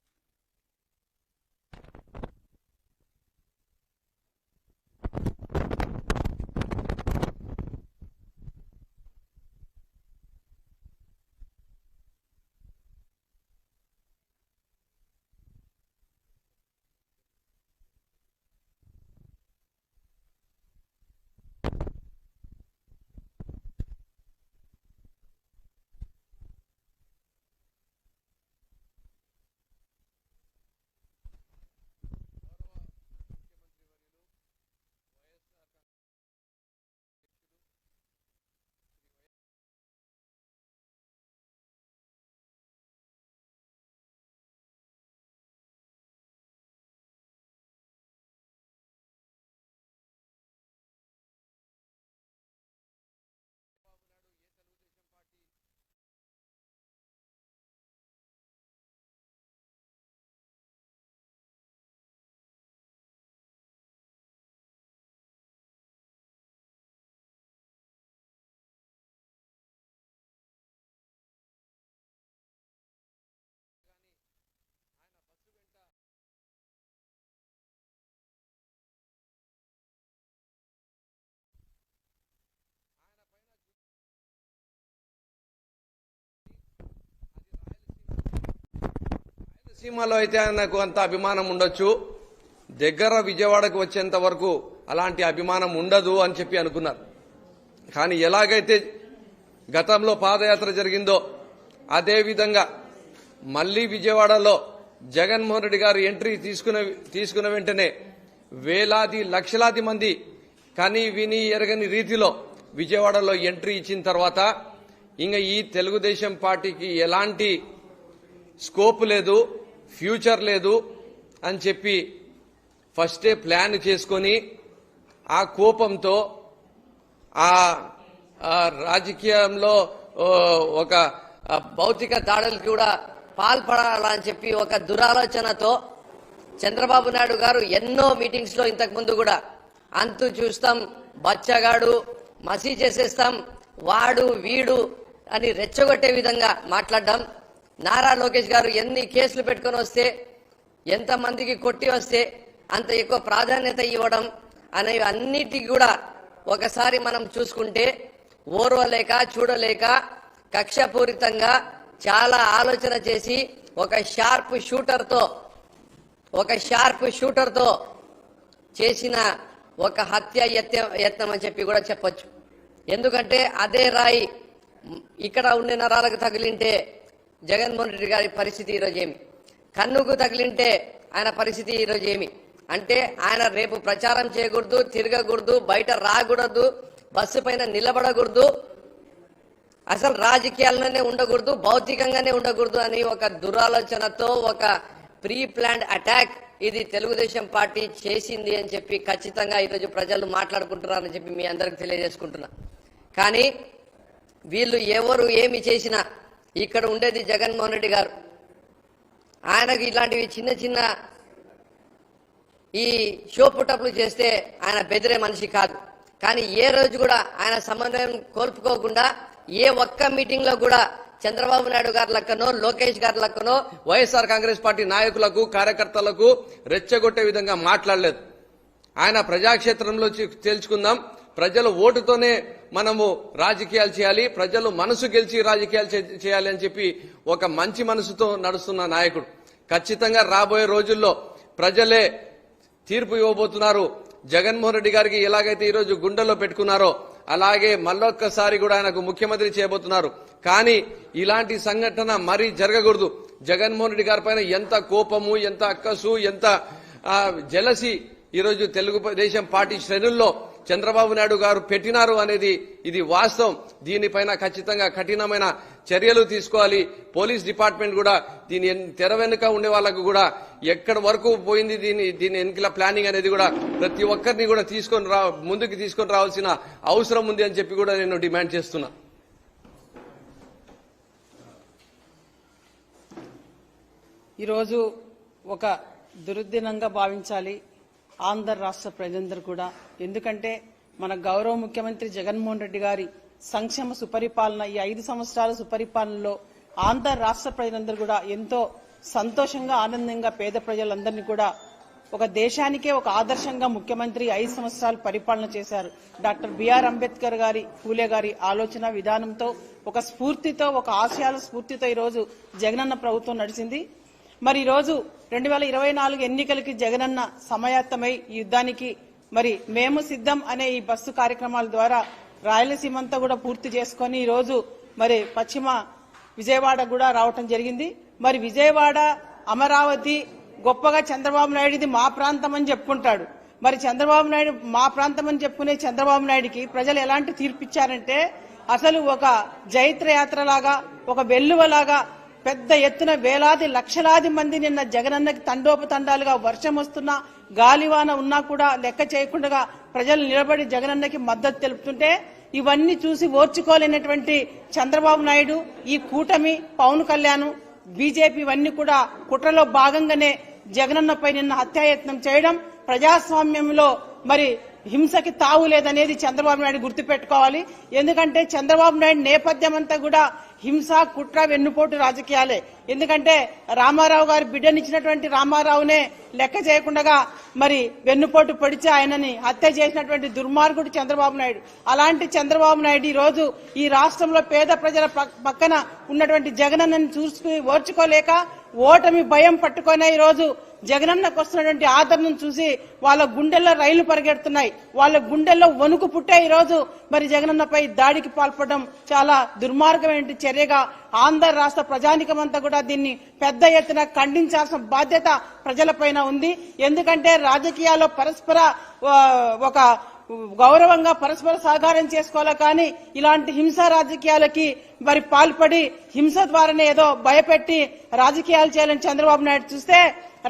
సీమలో అయితే నాకు అంత అభిమానం ఉండొచ్చు, దగ్గర విజయవాడకు వచ్చేంత వరకు అలాంటి అభిమానం ఉండదు అని చెప్పి అనుకున్నారు. కానీ ఎలాగైతే గతంలో పాదయాత్ర జరిగిందో అదే విధంగా మళ్లీ విజయవాడలో జగన్మోహన్ రెడ్డి గారు ఎంట్రీ తీసుకున్న వెంటనే వేలాది లక్షలాది మంది కని విని ఎరగని రీతిలో విజయవాడలో ఎంట్రీ ఇచ్చిన తర్వాత ఇంకా ఈ తెలుగుదేశం పార్టీకి ఎలాంటి స్కోప్ లేదు, ఫ్యూచర్ లేదు అని చెప్పి ఫస్టే ప్లాన్ చేసుకొని ఆ కోపంతో ఆ రాజకీయంలో ఒక భౌతిక దాడులకు కూడా పాల్పడాలని చెప్పి ఒక దురాలోచనతో చంద్రబాబు నాయుడు గారు ఎన్నో మీటింగ్స్ లో ఇంతకు ముందు కూడా అంతు చూస్తాం, బచ్చగాడు మసీ చేసేస్తాం, వాడు వీడు అని రెచ్చగొట్టే విధంగా మాట్లాడడం, నారా లోకేష్ గారు ఎన్ని కేసులు పెట్టుకొని వస్తే ఎంత మందికి కొట్టి వస్తే అంత ఎక్కువ ప్రాధాన్యత ఇవ్వడం అనేవి అన్నిటికీ కూడా ఒకసారి మనం చూసుకుంటే ఓర్వలేక చూడలేక కక్షపూరితంగా చాలా ఆలోచన చేసి ఒక షార్ప్ షూటర్తో చేసిన ఒక హత్య యత్నం అని చెప్పి కూడా చెప్పొచ్చు. ఎందుకంటే అదే రాయి ఇక్కడ ఉండే నరాలకు తగిలింటే జగన్మోహన్ రెడ్డి గారి పరిస్థితి ఈరోజు ఏమి, కన్నుకు తగిలింటే ఆయన పరిస్థితి ఈరోజు ఏమి అంటే ఆయన రేపు ప్రచారం చేయకూడదు, తిరగకూడదు, బయట రాకూడదు, బస్సు పైన నిలబడకూడదు, అసలు రాజకీయాల్లోనే ఉండకూడదు, భౌతికంగానే ఉండకూడదు అని ఒక దురాలోచనతో ఒక ప్రీ ప్లాన్డ్ అటాక్ ఇది తెలుగుదేశం పార్టీ చేసింది అని చెప్పి ఖచ్చితంగా ఈరోజు ప్రజలు మాట్లాడుకుంటున్నారని చెప్పి మీ అందరికి తెలియజేసుకుంటున్నా. కానీ వీళ్ళు ఎవరు ఏమి చేసినా ఇక్కడ ఉండేది జగన్మోహన్ రెడ్డి గారు. ఆయనకు ఇలాంటివి చిన్న చిన్న ఈ షో పుటప్లు చేస్తే ఆయన బెదిరే మనిషి కాదు. కానీ ఏ రోజు కూడా ఆయన సమన్వయం కోల్పోకుండా ఏ ఒక్క మీటింగ్ లో కూడా చంద్రబాబు నాయుడు గారి లెక్కనో లోకేష్ గారి లెక్కనో వైఎస్ఆర్ కాంగ్రెస్ పార్టీ నాయకులకు కార్యకర్తలకు రెచ్చగొట్టే విధంగా మాట్లాడలేదు. ఆయన ప్రజాక్షేత్రంలో తేల్చుకుందాం, ప్రజల ఓటుతోనే మనము రాజకీయాలు చేయాలి, ప్రజలు మనసు గెలిచి రాజకీయాలు చేయాలి అని చెప్పి ఒక మంచి మనసుతో నడుస్తున్న నాయకుడు. ఖచ్చితంగా రాబోయే రోజుల్లో ప్రజలే తీర్పు ఇవ్వబోతున్నారు. జగన్మోహన్ రెడ్డి గారికి ఎలాగైతే ఈరోజు గుండెల్లో పెట్టుకున్నారో అలాగే మళ్ళొక్కసారి కూడా ఆయనకు ముఖ్యమంత్రి చేయబోతున్నారు. కానీ ఇలాంటి సంఘటన మరీ జరగకూడదు. జగన్మోహన్ రెడ్డి గారి పైన ఎంత కోపము, ఎంత అక్కసు, ఎంత జెలసీ ఈరోజు తెలుగుదేశం పార్టీ శ్రేణుల్లో చంద్రబాబు నాయుడు గారు పెట్టినారు అనేది ఇది వాస్తవం. దీనిపైన ఖచ్చితంగా కఠినమైన చర్యలు తీసుకోవాలి. పోలీస్ డిపార్ట్మెంట్ కూడా దీని తెర వెనుక ఉండే వాళ్ళకు కూడా ఎక్కడి వరకు పోయింది దీని ఎన్నికల ప్లానింగ్ అనేది కూడా ప్రతి ఒక్కరిని కూడా ముందుకు తీసుకొని రావాల్సిన అవసరం ఉంది అని చెప్పి కూడా నేను డిమాండ్ చేస్తున్నా. ఈరోజు ఒక దుర్దినంగా భావించాలి ఆంధ్ర రాష్ట్ర ప్రజలందరూ కూడా. ఎందుకంటే మన గౌరవ ముఖ్యమంత్రి జగన్మోహన్ రెడ్డి గారి సంక్షేమ సుపరిపాలన, ఈ 5 సంవత్సరాల సుపరిపాలనలో ఆంధ్ర రాష్ట్ర ప్రజలందరూ కూడా ఎంతో సంతోషంగా ఆనందంగా పేద ప్రజలందరినీ కూడా ఒక దేశానికే ఒక ఆదర్శంగా ముఖ్యమంత్రి 5 సంవత్సరాలు పరిపాలన చేశారు. డాక్టర్ బిఆర్ అంబేద్కర్ గారి, పూలే గారి ఆలోచన విధానంతో, ఒక స్ఫూర్తితో, ఒక ఆశయాల స్ఫూర్తితో ఈరోజు జగనన్న ప్రభుత్వం నడిచింది. మరి ఈరోజు 2024 ఎన్నికలకి జగనన్న సమాయత్తమై ఈ యుద్ధానికి మరి మేము సిద్ధం అనే ఈ బస్సు కార్యక్రమాల ద్వారా రాయలసీమంతా కూడా పూర్తి చేసుకుని ఈరోజు మరి పశ్చిమ విజయవాడ కూడా రావటం జరిగింది. మరి విజయవాడ, అమరావతి గొప్పగా చంద్రబాబు నాయుడుది మా ప్రాంతం అని చెప్పుకుంటాడు. మరి చంద్రబాబు నాయుడు మా ప్రాంతం అని చెప్పుకునే చంద్రబాబు నాయుడుకి ప్రజలు ఎలాంటి తీర్పిచ్చారంటే అసలు ఒక జైత్ర యాత్రలాగా, ఒక వెల్లువలాగా పెద్ద ఎత్తున వేలాది లక్షలాది మంది నిన్న జగనన్నకి తండోపతండాలుగా వర్షం వస్తున్నా, గాలివాన ఉన్నా కూడా లెక్క చేయకుండా ప్రజలు నిలబడి జగనన్నకి మద్దతు తెలుపుతుంటే ఇవన్నీ చూసి ఓర్చుకోలేనటువంటి చంద్రబాబు నాయుడు, ఈ కూటమి, పవన్ కళ్యాణ్, బీజేపీ ఇవన్నీ కూడా కుట్రలో భాగంగానే జగనన్నపై నిన్న హత్యాయత్నం చేయడం, ప్రజాస్వామ్యంలో మరి హింసకి తావు లేదనేది చంద్రబాబు నాయుడు గుర్తుపెట్టుకోవాలి. ఎందుకంటే చంద్రబాబు నాయుడు నేపథ్యం అంతా కూడా హింస, కుట్ర, వెన్నుపోటు రాజకీయాలే. ఎందుకంటే రామారావు గారి బిడ్డనిచ్చినటువంటి రామారావునే లెక్క చేయకుండా మరి వెన్నుపోటు పొడిచి ఆయనని హత్య చేసినటువంటి దుర్మార్గుడు చంద్రబాబు నాయుడు. అలాంటి చంద్రబాబు నాయుడు ఈ రోజు ఈ రాష్ట్రంలో పేద ప్రజల పక్కన ఉన్నటువంటి జగనన్నను చూసుకుని ఓర్చుకోలేక ఓటమి భయం పట్టుకునే ఈ రోజు జగనన్నకు వస్తున్నటువంటి ఆదరణను చూసి వాళ్ళ గుండెల్లో రైళ్లు పరిగెడుతున్నాయి, వాళ్ళ గుండెల్లో వణుకు పుట్టే ఈ రోజు మరి జగనన్నపై దాడికి పాల్పడడం చాలా దుర్మార్గమైన చర్యగా ఆంధ్ర రాష్ట్ర ప్రజానికమంతా కూడా దీన్ని పెద్ద ఎత్తున ఖండించాల్సిన బాధ్యత ప్రజలపైన ఉంది. ఎందుకంటే రాజకీయాల్లో పరస్పర ఒక గౌరవంగా పరస్పర సహకారం చేసుకోవాలి, కానీ ఇలాంటి హింసా రాజకీయాలకి మరి పాల్పడి హింస ద్వారానే ఏదో భయపెట్టి రాజకీయాలు చేయాలని చంద్రబాబు నాయుడు చూస్తే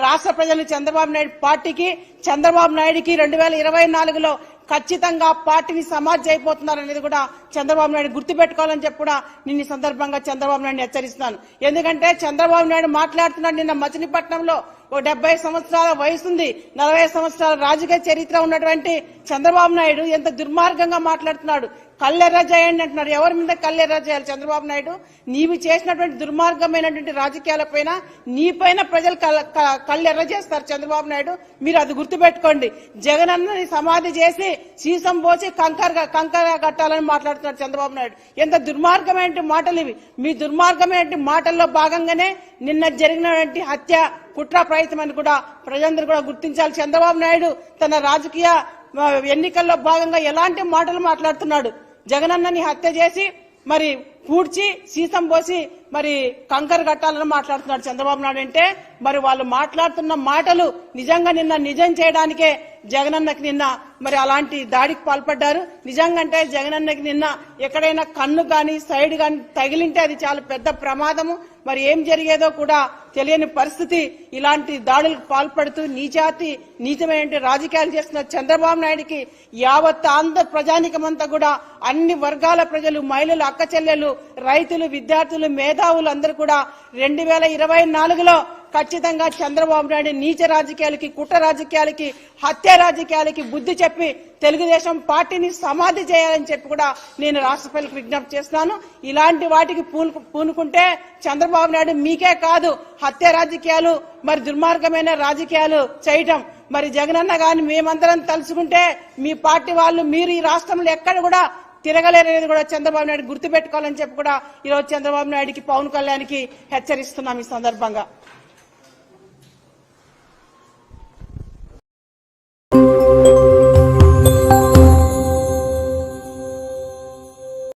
రాష్ట్ర ప్రజలు చంద్రబాబు నాయుడు పార్టీకి చంద్రబాబు నాయుడుకి 2024లో ఖచ్చితంగా పార్టీని సమాజ్ అయిపోతున్నారనేది కూడా చంద్రబాబు నాయుడు గుర్తుపెట్టుకోవాలని చెప్పి కూడా నిన్న సందర్భంగా చంద్రబాబు నాయుడు హెచ్చరిస్తున్నాను. ఎందుకంటే చంద్రబాబు నాయుడు మాట్లాడుతున్నాడు నిన్న మచిలీపట్నంలో 70 సంవత్సరాల వయసుంది, 40 సంవత్సరాల రాజకీయ చరిత్ర ఉన్నటువంటి చంద్రబాబు నాయుడు ఎంత దుర్మార్గంగా మాట్లాడుతున్నాడు. కళ్ళెర్ర చేయండి అంటున్నారు. ఎవరి మీద కళ్ళెర్ర చేయాలి చంద్రబాబు నాయుడు? నీవు చేసినటువంటి దుర్మార్గమైనటువంటి రాజకీయాలపైన నీపైన ప్రజలు కళ్ళెర్ర చేస్తారు చంద్రబాబు నాయుడు. మీరు అది గుర్తుపెట్టుకోండి. జగనన్నని సమాధి చేసి సీసం పోసి కంకర కట్టాలని మాట్లాడుతున్నాడు చంద్రబాబు నాయుడు. ఎంత దుర్మార్గమైన మాటలు ఇవి. మీ దుర్మార్గమైన మాటల్లో భాగంగానే నిన్న జరిగినటువంటి హత్య కుట్ర ప్రయత్నం అని కూడా ప్రజలందరూ కూడా గుర్తించాలి. చంద్రబాబు నాయుడు తన రాజకీయ ఎన్నికల్లో భాగంగా ఎలాంటి మాటలు మాట్లాడుతున్నాడు? జగనన్నని హత్య చేసి మరి పూడ్చి సీసం పోసి మరి కంకర కట్టాలని మాట్లాడుతున్నాడు చంద్రబాబు నాయుడు. అంటే మరి వాళ్ళు మాట్లాడుతున్న మాటలు నిజంగా నిన్న నిజం చేయడానికే జగనన్నకి నిన్న మరి అలాంటి దాడికి పాల్పడ్డారు. నిజంగా అంటే జగనన్నకి నిన్న ఎక్కడైనా కన్ను కానీ సైడ్ కానీ తగిలింటే అది చాలా పెద్ద ప్రమాదము. మరి ఏం జరిగేదో కూడా తెలియని పరిస్థితి. ఇలాంటి దాడులకు పాల్పడుతూ నీచమైన రాజకీయాలు చేస్తున్న చంద్రబాబు నాయుడికి యావత్ ఆంధ్ర ప్రజానికమంతా కూడా అన్ని వర్గాల ప్రజలు, మహిళలు, అక్క చెల్లెలు, రైతులు, విద్యార్థులు, మేధావులు అందరూ కూడా 2024లో ఖచ్చితంగా చంద్రబాబు నాయుడు నీచ రాజకీయాలకి, కుట్ర రాజకీయాలకి, హత్య రాజకీయాలకి బుద్ధి చెప్పి తెలుగుదేశం పార్టీని సమాధి చేయాలని చెప్పి కూడా నేను రాష్ట్ర ప్రజలకు విజ్ఞప్తి చేస్తున్నాను. ఇలాంటి వాటికి పూనుకుంటే చంద్రబాబు నాయుడు మీకే కాదు హత్య రాజకీయాలు మరి దుర్మార్గమైన రాజకీయాలు చేయటం మరి జగనన్న గాని మేమందరం తలుచుకుంటే మీ పార్టీ వాళ్ళు మీరు ఈ రాష్ట్రంలో ఎక్కడ కూడా తిరగలేరనేది కూడా చంద్రబాబు నాయుడు గుర్తుపెట్టుకోవాలని చెప్పి కూడా ఈరోజు చంద్రబాబు నాయుడికి, పవన్ కళ్యాణ్కి హెచ్చరిస్తున్నాం ఈ సందర్భంగా.